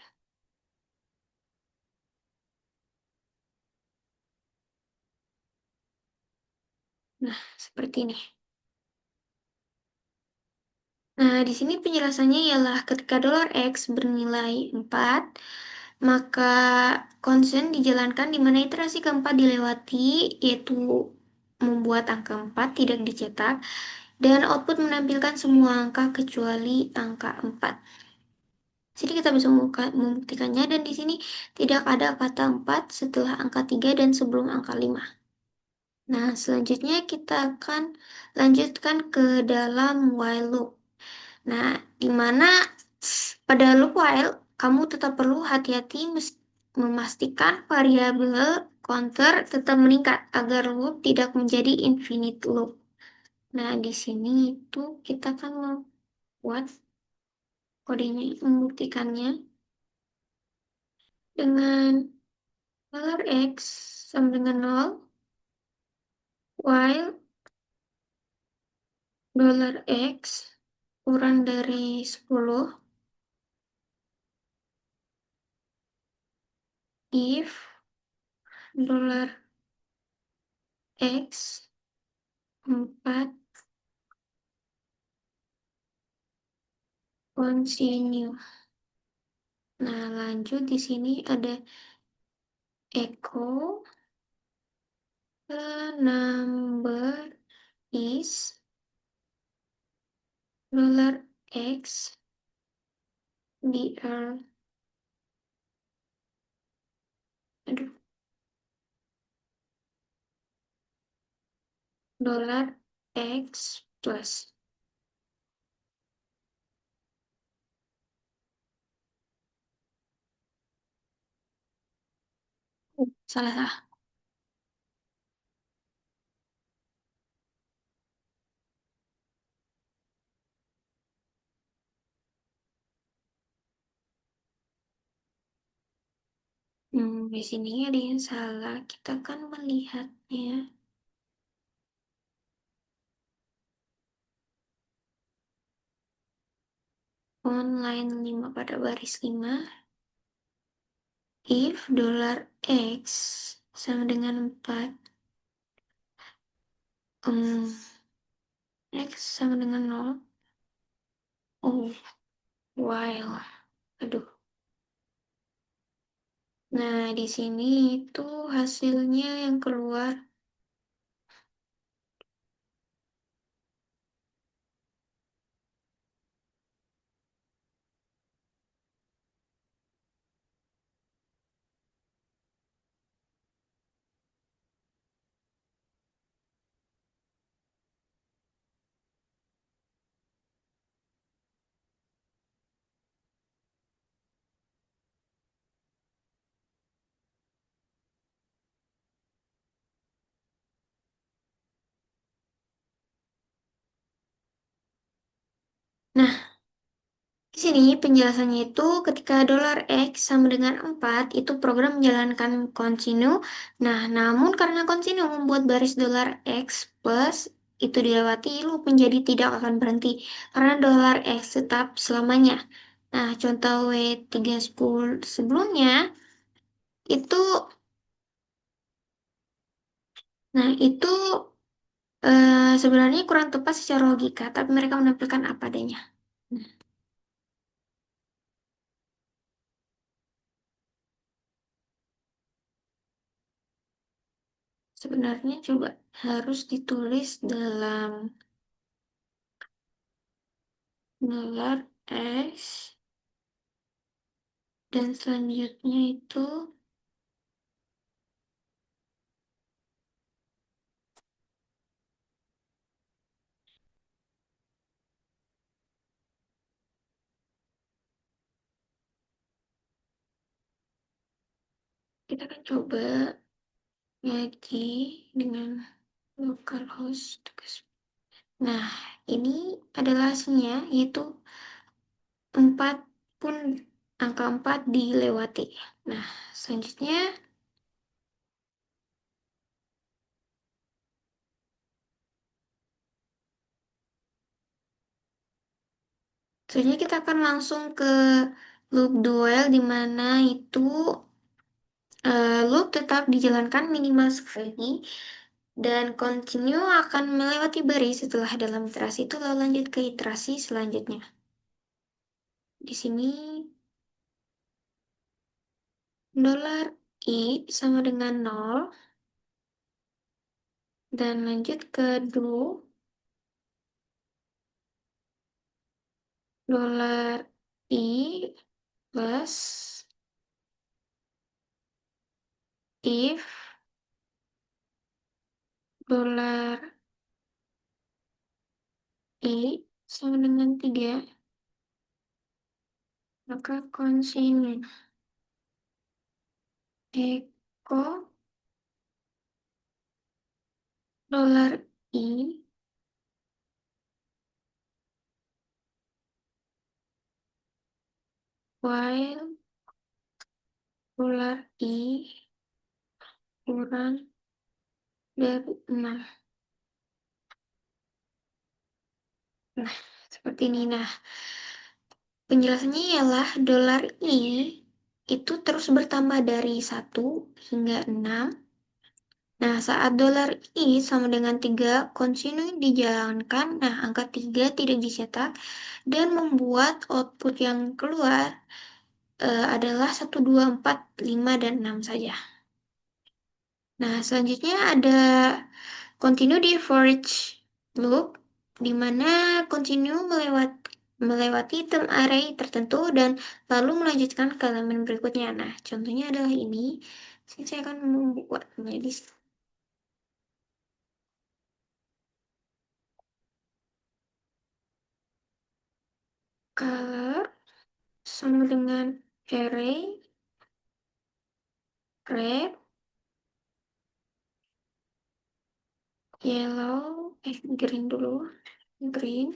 [SPEAKER 1] Nah, seperti ini. Nah, di sini penjelasannya ialah ketika dolar X bernilai 4, maka konsen dijalankan di mana iterasi keempat dilewati, yaitu membuat angka 4 tidak dicetak, dan output menampilkan semua angka kecuali angka 4. Jadi kita bisa membuktikannya, dan di sini tidak ada kata 4 setelah angka 3 dan sebelum angka 5. Nah, selanjutnya kita akan lanjutkan ke dalam while loop. Nah, di mana pada loop while kamu tetap perlu hati-hati memastikan variabel counter tetap meningkat agar loop tidak menjadi infinite loop. Nah, di sini itu kita akan membuat kodenya, membuktikannya dengan dollar X sama dengan 0, while dollar X kurang dari 10, if dollar X 4 continue. Nah, lanjut di sini ada echo the number is dollar X dr. Aduh, dollar X plus. Salah salah. Di sini ada yang salah. Kita akan melihatnya. Line 5 pada baris 5. If dollar X sama dengan 4, X sama dengan 0. Oh, while. Aduh. Nah, di sini itu hasilnya yang keluar. Nah, di sini penjelasannya itu ketika dolar X sama dengan 4 itu program menjalankan continue. Nah, namun karena continue membuat baris dolar X plus itu dilewati, loop menjadi tidak akan berhenti karena dolar X tetap selamanya. Nah, contoh W310 sebelumnya itu, itu sebenarnya kurang tepat secara logika, tapi mereka menampilkan apa adanya. Nah, sebenarnya juga harus ditulis dalam dolar X dan selanjutnya itu kita akan coba lagi dengan localhost. Nah, ini adalah hasilnya yaitu 4 pun angka 4 dilewati. Nah, selanjutnya kita akan langsung ke loop duel di mana itu loop tetap dijalankan minimal sekali dan continue akan melewati baris setelah dalam iterasi itu lalu lanjut ke iterasi selanjutnya. Di sini dolar I sama dengan 0 dan lanjut ke do dolar I plus if dolar I sama dengan 3 maka continue echo dolar I while dolar I kurang dari 6. Nah, seperti ini. Nah, penjelasannya ialah dolar I itu terus bertambah dari 1 hingga 6. Nah, saat dolar I sama dengan 3 continue dijalankan, nah angka 3 tidak dicetak dan membuat output yang keluar adalah 1, 2, 4, 5, dan 6 saja. Nah, selanjutnya ada continue di for each loop, di mana continue melewati term array tertentu dan lalu melanjutkan ke elemen berikutnya. Nah, contohnya adalah ini. Saya akan membuat menjadi color sama dengan array red, yellow, green dulu, green,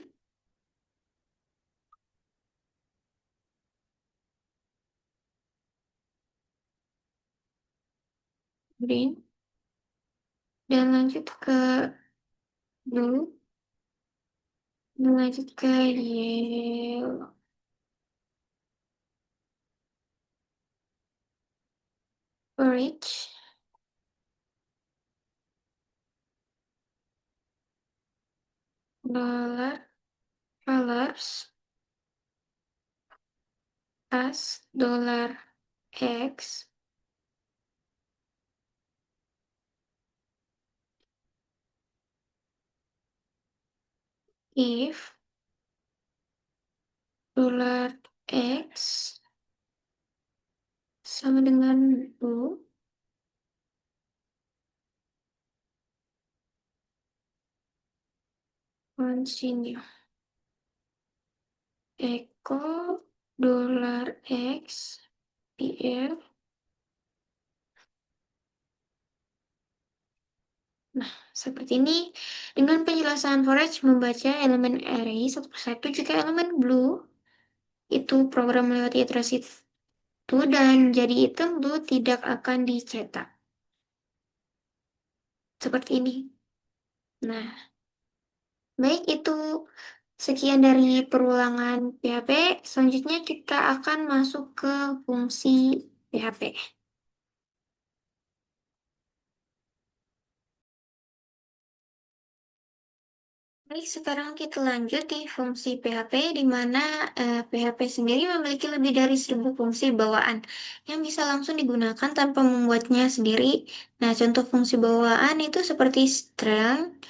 [SPEAKER 1] green, dan lanjut ke blue, dan lanjut ke yellow, orange, dollar, colors, as, dollar, X, if, dollar, X, sama dengan blue, continue, echo, dollar, X, PF, Nah, seperti ini. Dengan penjelasan forage membaca elemen array satu persatu jika elemen blue itu program melewati iterasi itu dan jadi item blue tidak akan dicetak. Seperti ini. Nah, baik itu sekian dari perulangan PHP. Selanjutnya kita akan masuk ke fungsi PHP. Baik, sekarang kita lanjut di fungsi PHP, di mana PHP sendiri memiliki lebih dari 1.000 fungsi bawaan yang bisa langsung digunakan tanpa membuatnya sendiri. Nah, contoh fungsi bawaan itu seperti strang,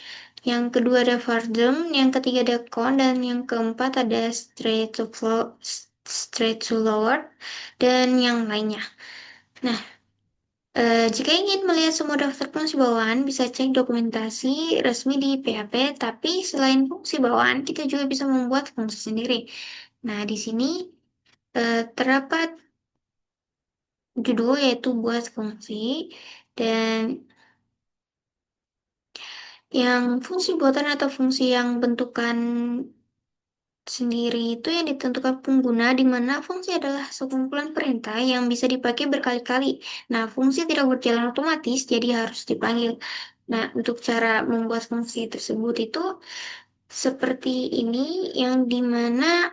[SPEAKER 1] yang kedua ada vardim, yang ketiga ada count, dan yang keempat ada straight to lower, dan yang lainnya. Nah, jika ingin melihat semua daftar fungsi bawaan, bisa cek dokumentasi resmi di PHP, tapi selain fungsi bawaan, kita juga bisa membuat fungsi sendiri. Nah, di sini terdapat judul yaitu buat fungsi, dan yang fungsi buatan atau fungsi yang bentukan sendiri itu yang ditentukan pengguna, di mana fungsi adalah sekumpulan perintah yang bisa dipakai berkali-kali. Nah, fungsi tidak berjalan otomatis, jadi harus dipanggil. Nah, untuk cara membuat fungsi tersebut itu seperti ini, yang dimana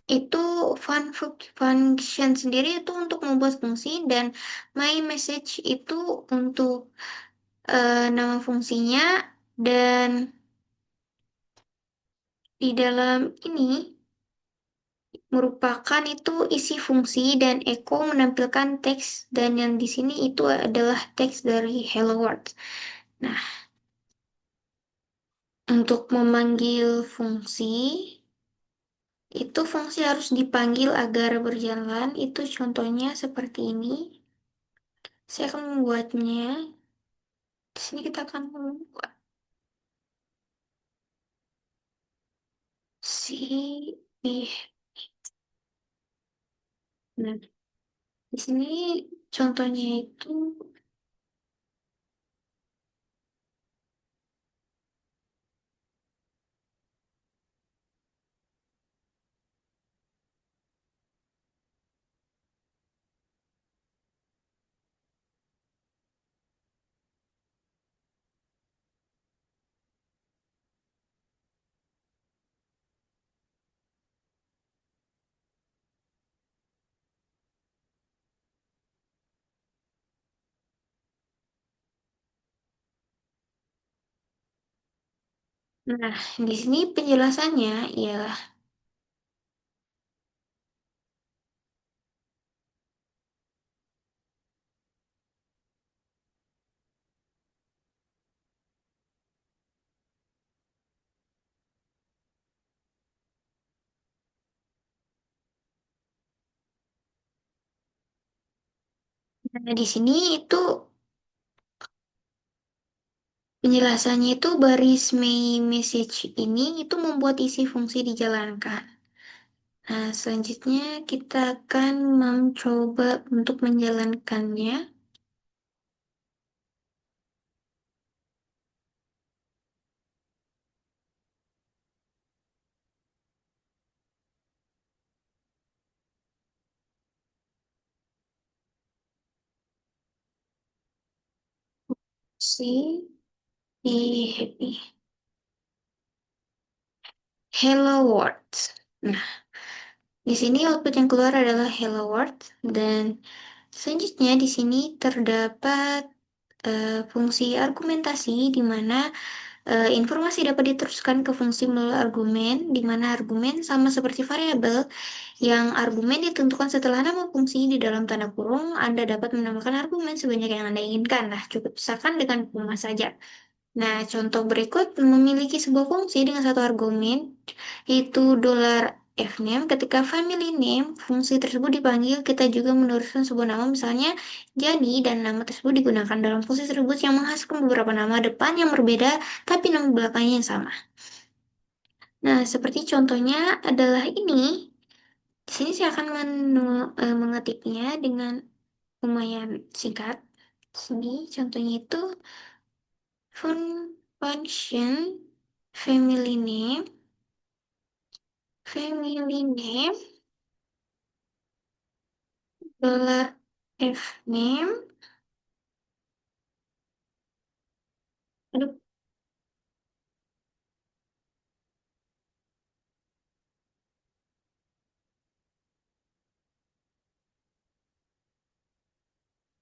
[SPEAKER 1] itu function sendiri itu untuk membuat fungsi, dan my message itu untuk nama fungsinya, dan di dalam ini merupakan itu isi fungsi, dan echo menampilkan teks, dan yang di sini itu adalah teks dari Hello World. Nah, untuk memanggil fungsi itu fungsi harus dipanggil agar berjalan. Itu contohnya seperti ini. Saya akan membuatnya. Di sini kita akan membuat si di. Nah, di sini contohnya itu. Nah, di sini penjelasannya ialah. Nah, di sini itu penjelasannya itu baris main message ini itu membuat isi fungsi dijalankan. Nah, selanjutnya kita akan mencoba untuk menjalankannya. Si di happy Hello World. Nah, di sini output yang keluar adalah Hello World, dan selanjutnya di sini terdapat fungsi argumentasi, di mana informasi dapat diteruskan ke fungsi melalui argumen, di mana argumen sama seperti variabel, yang argumen ditentukan setelah nama fungsi di dalam tanda kurung. Anda dapat menambahkan argumen sebanyak yang Anda inginkan. Nah, cukup pisahkan dengan koma saja. Nah, contoh berikut memiliki sebuah fungsi dengan satu argumen, yaitu $fname. Ketika family name fungsi tersebut dipanggil, kita juga meneruskan sebuah nama, misalnya Jani, dan nama tersebut digunakan dalam fungsi tersebut yang menghasilkan beberapa nama depan yang berbeda, tapi nama belakangnya yang sama. Nah, seperti contohnya adalah ini. Di sini saya akan mengetiknya dengan lumayan singkat. Sini contohnya itu function, family name, dollar f name, aduh,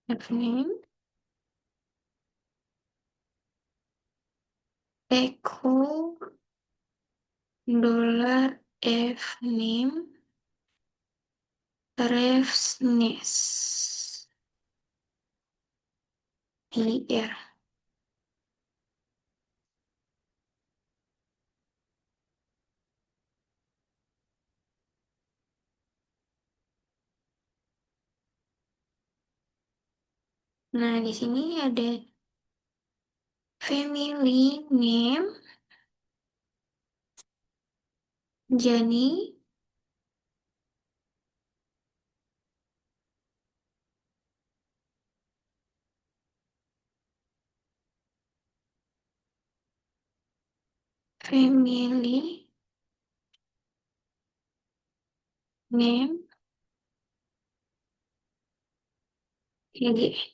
[SPEAKER 1] f name, echo dollar f name, refsnes, ir. Nah, di sini ada family name, Jani, family name, GG.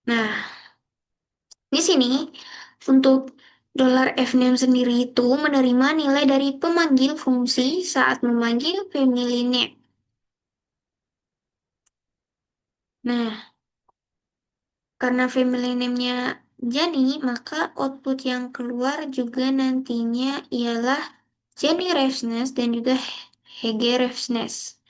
[SPEAKER 1] Nah, di sini untuk dollar $fname sendiri itu menerima nilai dari pemanggil fungsi saat memanggil family name. Nah, karena family name-nya Jani, maka output yang keluar juga nantinya ialah Jenny Refsnes dan juga Hege Refsnes.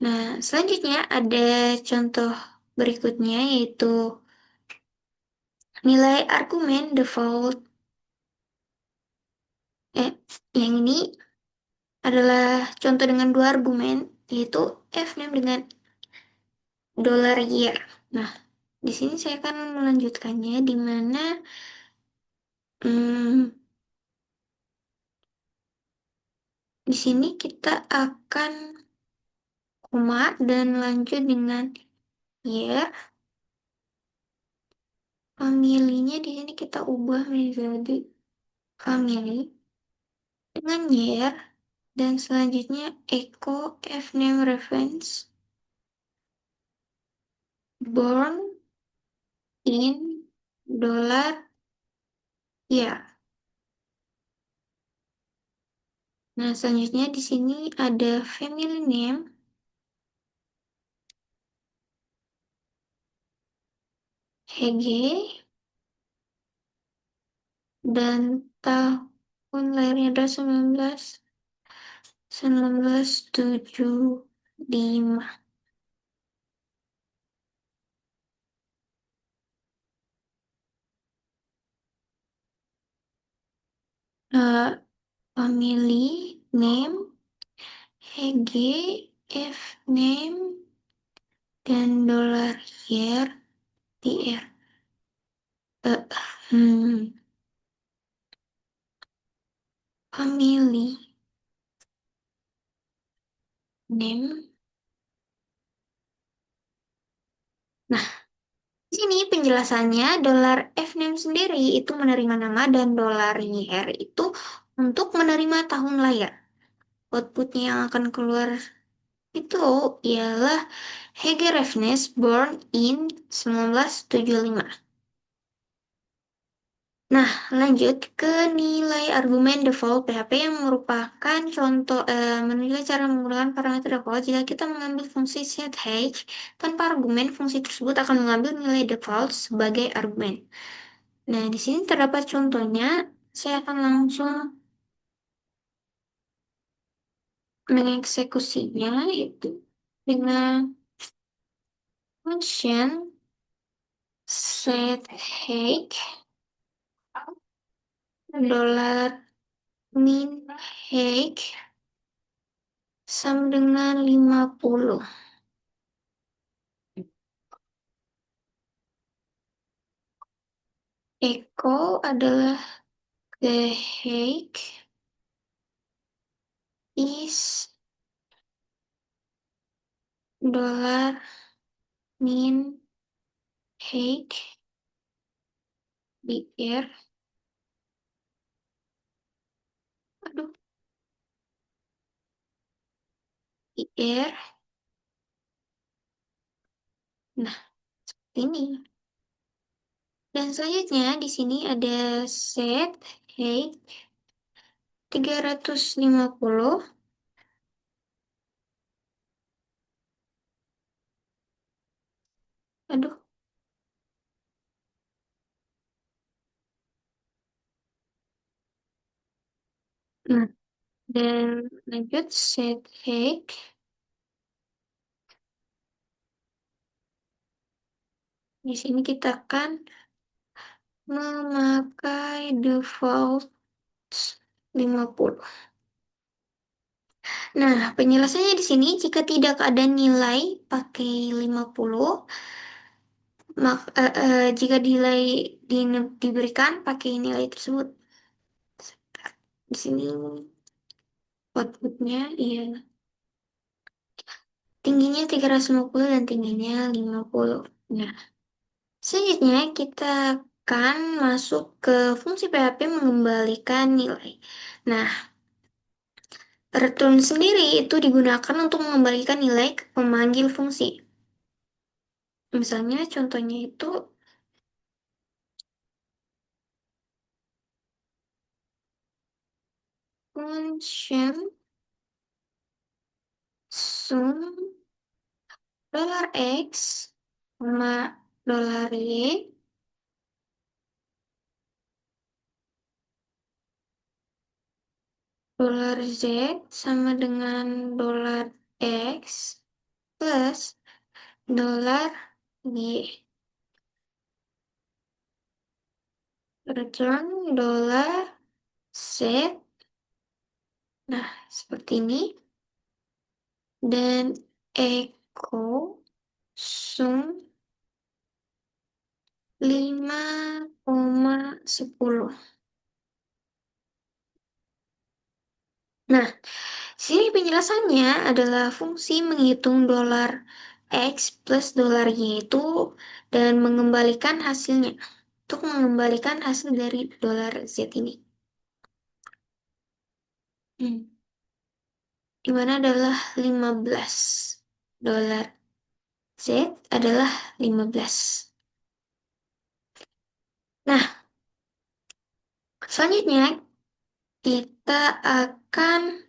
[SPEAKER 1] Nah, selanjutnya ada contoh berikutnya yaitu nilai argumen default. Yang ini adalah contoh dengan dua argumen, yaitu fname dengan dollar year. Nah, di sini saya akan melanjutkannya di mana hmm, di sini kita akan koma dan lanjut dengan year. Familinya di sini kita ubah menjadi family dengan year dan selanjutnya echo fname reference born in dollar year. Nah, selanjutnya di sini ada family name, Hege, dan tahun lahirnya adalah 1975. Uh, family name, Hege, F name, dan dollar year, TR. Uh, hmm, family name. Nah, di sini penjelasannya dollar F-name sendiri itu menerima nama dan dollar YR itu untuk menerima tahun lahir. Outputnya yang akan keluar itu ialah Hege Refnes born in 1975. Nah, lanjut ke nilai argumen default PHP yang merupakan contoh menilai cara menggunakan parameter default. Jika kita mengambil fungsi setH tanpa argumen, fungsi tersebut akan mengambil nilai default sebagai argumen. Nah, di sini terdapat contohnya. Saya akan langsung mengeksekusinya, yaitu dengan function setH dollar min H sama dengan 50. Eko adalah the height is dollar min height di air. Aduh, di air. Nah, ini. Dan selanjutnya di sini ada set height 350. Aduh. Nah, dan lanjut set height. Di sini kita akan memakai default 50. Nah, penjelasannya di sini jika tidak ada nilai pakai 50, jika nilai diberikan pakai nilai tersebut. Di sini outputnya iya tingginya 350 dan tingginya 50. Nah, selanjutnya kita akan masuk ke fungsi PHP mengembalikan nilai. Nah, return sendiri itu digunakan untuk mengembalikan nilai ke pemanggil fungsi. Misalnya contohnya itu function sum dollar $x sama dollar $y dollar $z sama dengan dollar $x plus dollar $y. Return dollar $z. Nah, seperti ini. Dan echo sum 5,10. Nah, sini penjelasannya adalah fungsi menghitung dolar X plus dolar Y itu dan mengembalikan hasilnya. Untuk mengembalikan hasil dari dolar Z ini. Dimana adalah 15. Dolar Z adalah 15. Nah, selanjutnya kita akan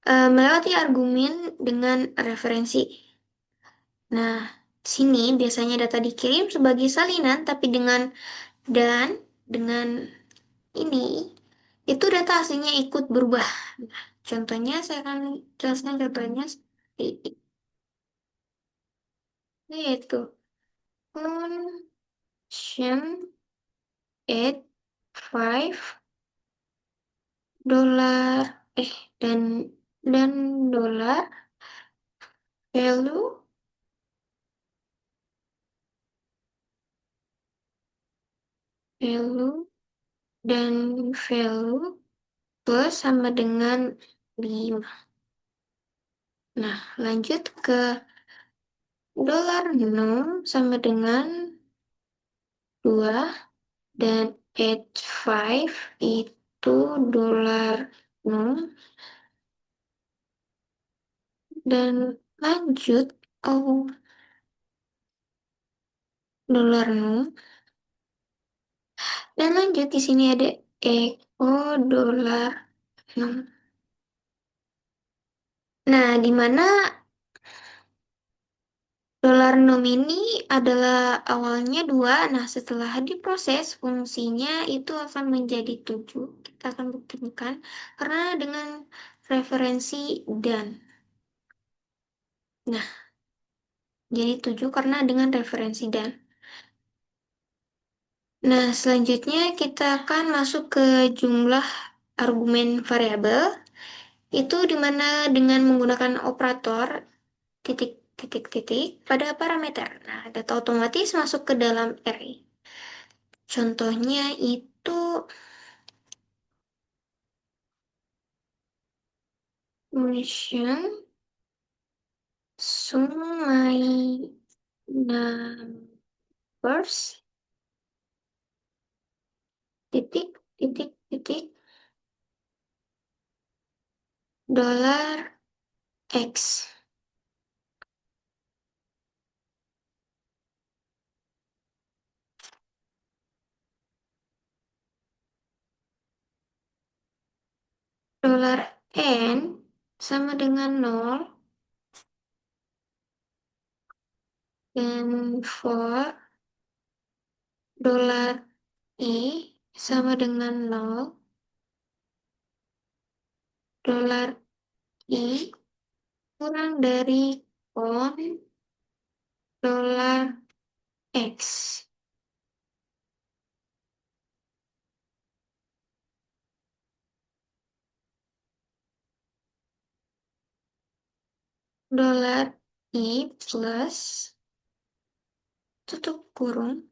[SPEAKER 1] melewati argumen dengan referensi. Nah, sini biasanya data dikirim sebagai salinan, tapi dan dengan ini, itu data aslinya ikut berubah. Nah, contohnya saya akan jelaskan contohnya seperti ini, yaitu function add 5 dolar dan dolar value value dan value plus sama dengan 5. Nah, lanjut ke dolar 6 sama dengan 2 dan add 5 itu dolar 6 dan lanjut dolar 6 dan lanjut di sini ada echo dolar 6. Nah, di mana dolar nom ini adalah awalnya 2, nah setelah diproses fungsinya itu akan menjadi 7. Kita akan buktikan karena dengan referensi dan. Nah, jadi 7 karena dengan referensi dan. Nah, selanjutnya kita akan masuk ke jumlah argumen variabel. Itu dimana dengan menggunakan operator titik titik titik pada parameter. Nah, data otomatis masuk ke dalam array. Contohnya itu mention sungai numbers titik titik titik dolar X. Dolar N sama dengan 0 dan for dolar I sama dengan 0, dolar I kurang dari kon dolar X. Dolar I plus tutup kurung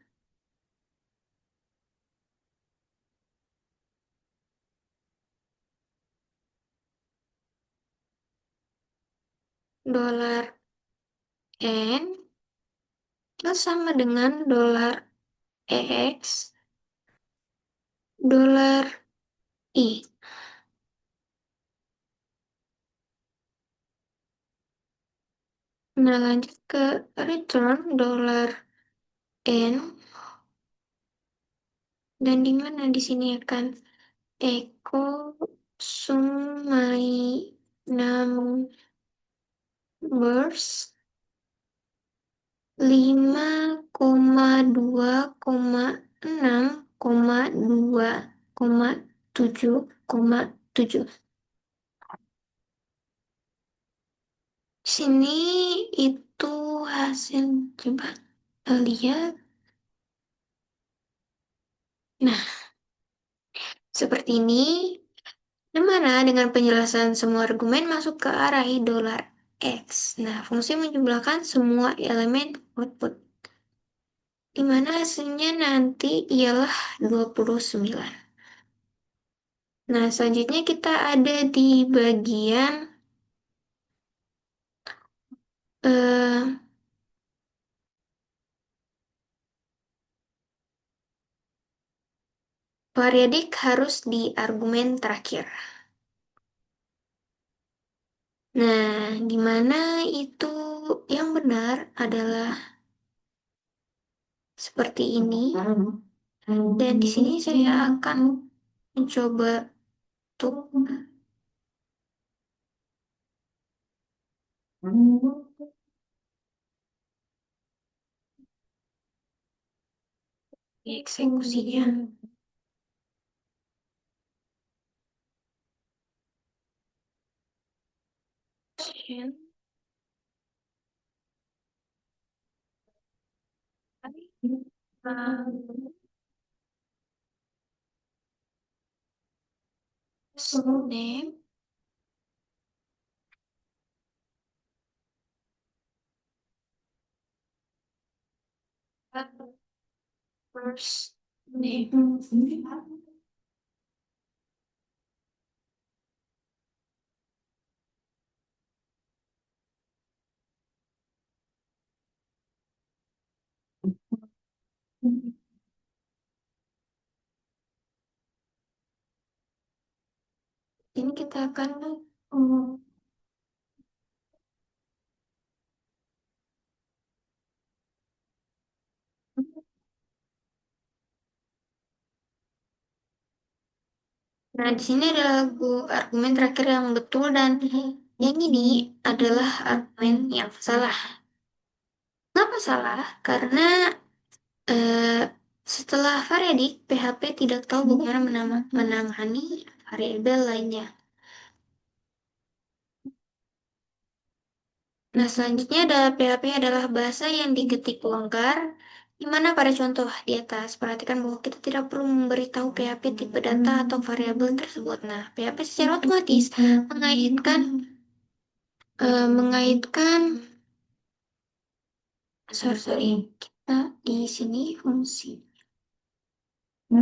[SPEAKER 1] dolar N plus sama dengan dolar X dolar I. Nah, lanjut ke return dolar N, dan di mana di sini akan echo sungai numbers 5,2,6,2,7,7. Sini itu hasil, coba lihat. Nah, seperti ini. Dimana dengan penjelasan semua argumen masuk ke arah dolar X. Nah, fungsi menjumlahkan semua elemen output. Di mana hasilnya nanti ialah 29. Nah, selanjutnya kita ada di bagian eh, periodik harus di argumen terakhir. Nah, di mana itu yang benar adalah seperti ini. Dan di sini saya akan mencoba untuk eksekusinya. Name first name. Ini kita akan nah, di sini ada argumen terakhir yang betul dan yang ini adalah argumen yang salah. Kenapa salah? Karena eh, setelah variedik, PHP tidak tahu bagaimana menangani variabel lainnya. Nah, selanjutnya ada PHP adalah bahasa yang diketik longgar, di mana pada contoh di atas, perhatikan bahwa kita tidak perlu memberitahu PHP tipe data atau variabel tersebut. Nah, PHP secara otomatis mengaitkan sorry, kita di sini fungsi Ini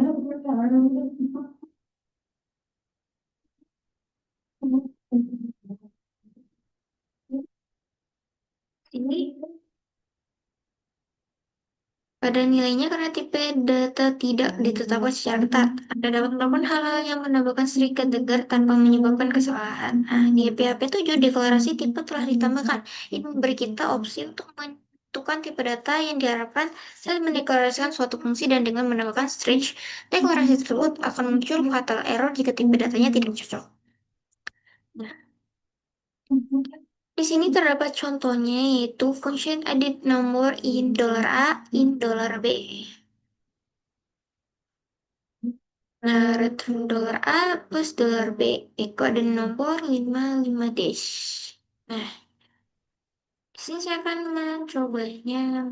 [SPEAKER 1] pada nilainya karena tipe data tidak ditetapkan secara ketat. Anda dapat melakukan hal-hal yang menambahkan sedikit tegar tanpa menyebabkan kesalahan. Nah, di PHP 7 deklarasi tipe telah ditambahkan. Ini memberi kita opsi untuk menentukan tipe data yang diharapkan saat mendeklarasikan suatu fungsi dan dengan menambahkan stretch, deklarasi tersebut akan muncul fatal error jika tipe datanya tidak cocok. Nah, di sini terdapat contohnya yaitu function edit number in $A in $B. Nah, return $A plus $B itu ada nomor 55 dash. Nah, di sini saya akan mencobanya.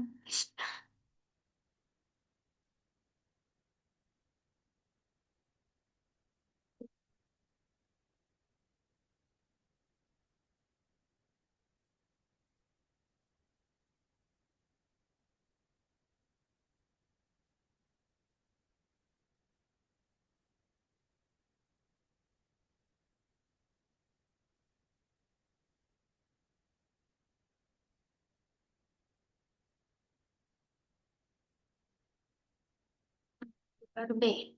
[SPEAKER 1] $B.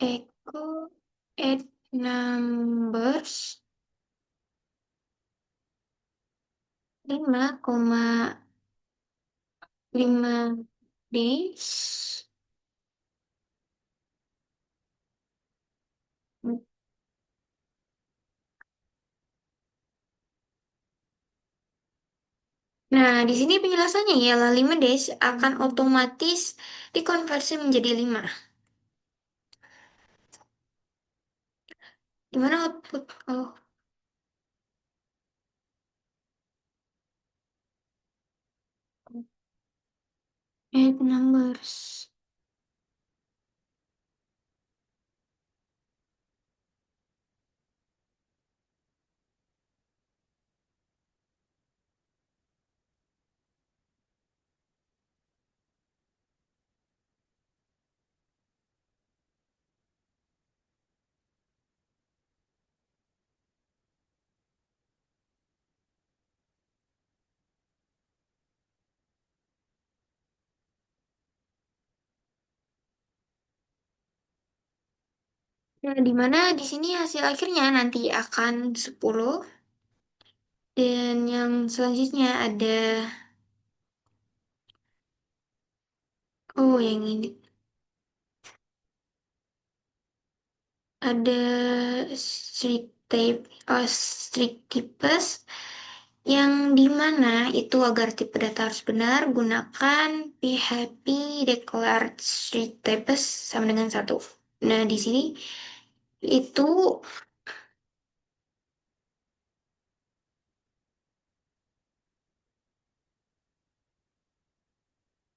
[SPEAKER 1] Echo add numbers 5,5 dash. Nah, di sini penjelasannya ya, 5 dash akan otomatis dikonversi menjadi 5. Gimana output? Oh, add numbers. Nah, di mana di sini hasil akhirnya nanti akan 10 dan yang selanjutnya ada yang ini ada strict type strict types yang di mana itu agar tipe data harus benar gunakan PHP declared strict types sama dengan 1. Nah, di sini itu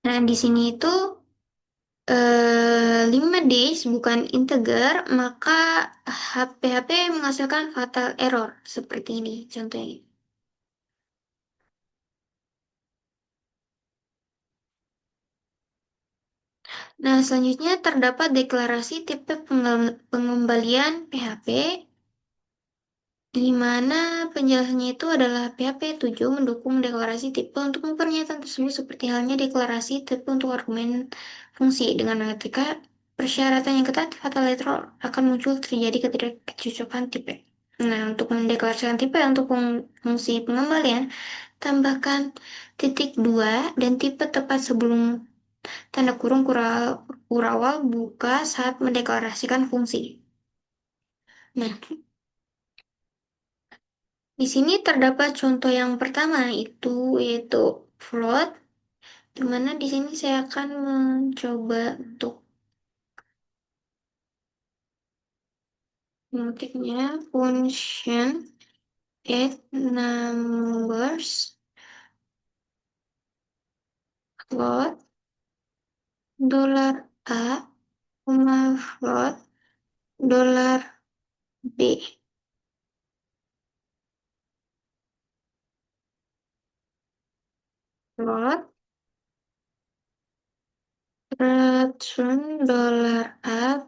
[SPEAKER 1] nah di sini itu 5 days bukan integer, maka PHP menghasilkan fatal error seperti ini contohnya. Nah, selanjutnya terdapat deklarasi tipe pengembalian PHP, di mana penjelasannya itu adalah PHP 7 mendukung deklarasi tipe untuk pernyataan tersebut seperti halnya deklarasi tipe untuk argumen fungsi. Dengan mengetika persyaratan yang ketat, fatal error akan muncul terjadi ketidakcocokan tipe. Nah, untuk mendeklarasikan tipe untuk fungsi pengembalian, tambahkan titik 2 dan tipe tepat sebelum tanda kurung kurawal buka saat mendeklarasikan fungsi. Nah, di sini terdapat contoh yang pertama itu yaitu float, di mana di sini saya akan mencoba untuk mengetiknya function add numbers float $A, float $B. Float Racun dolar A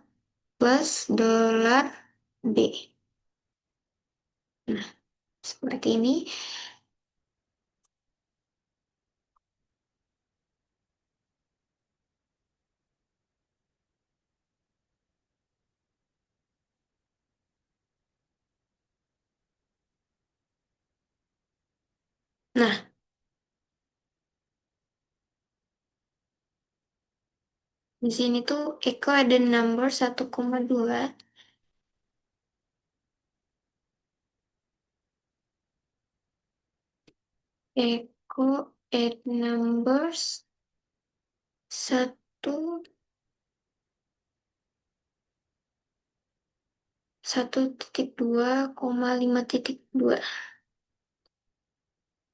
[SPEAKER 1] plus dolar B. Nah, seperti ini. Nah, di sini tuh Eko ada number 1,2. Eko add numbers 1,5,2.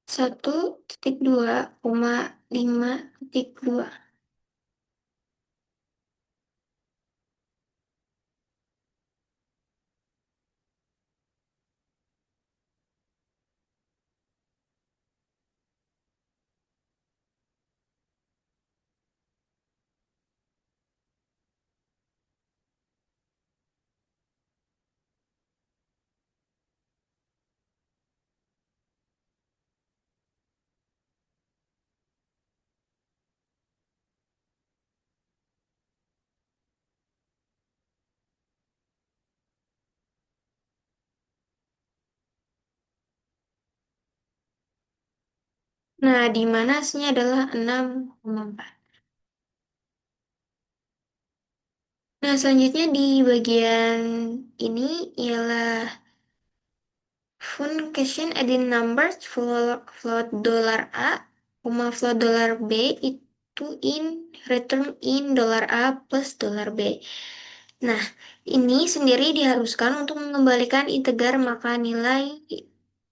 [SPEAKER 1] 1,5,2. Nah, di mana hasilnya adalah 6,4. Nah, selanjutnya di bagian ini ialah function adding numbers float dollar A, float dollar B itu return in dollar A plus dollar B. Nah, ini sendiri diharuskan untuk mengembalikan integer maka nilai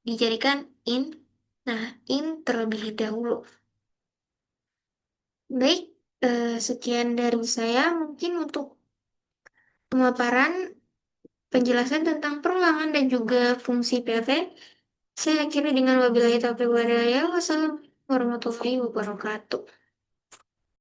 [SPEAKER 1] dijadikan in. Nah, in terlebih dahulu. Baik, sekian dari saya. Mungkin untuk pemaparan penjelasan tentang perulangan dan juga fungsi PV. Saya akhiri dengan wabillahi taufiq wal hidayah. Wassalamualaikum warahmatullahi wabarakatuh.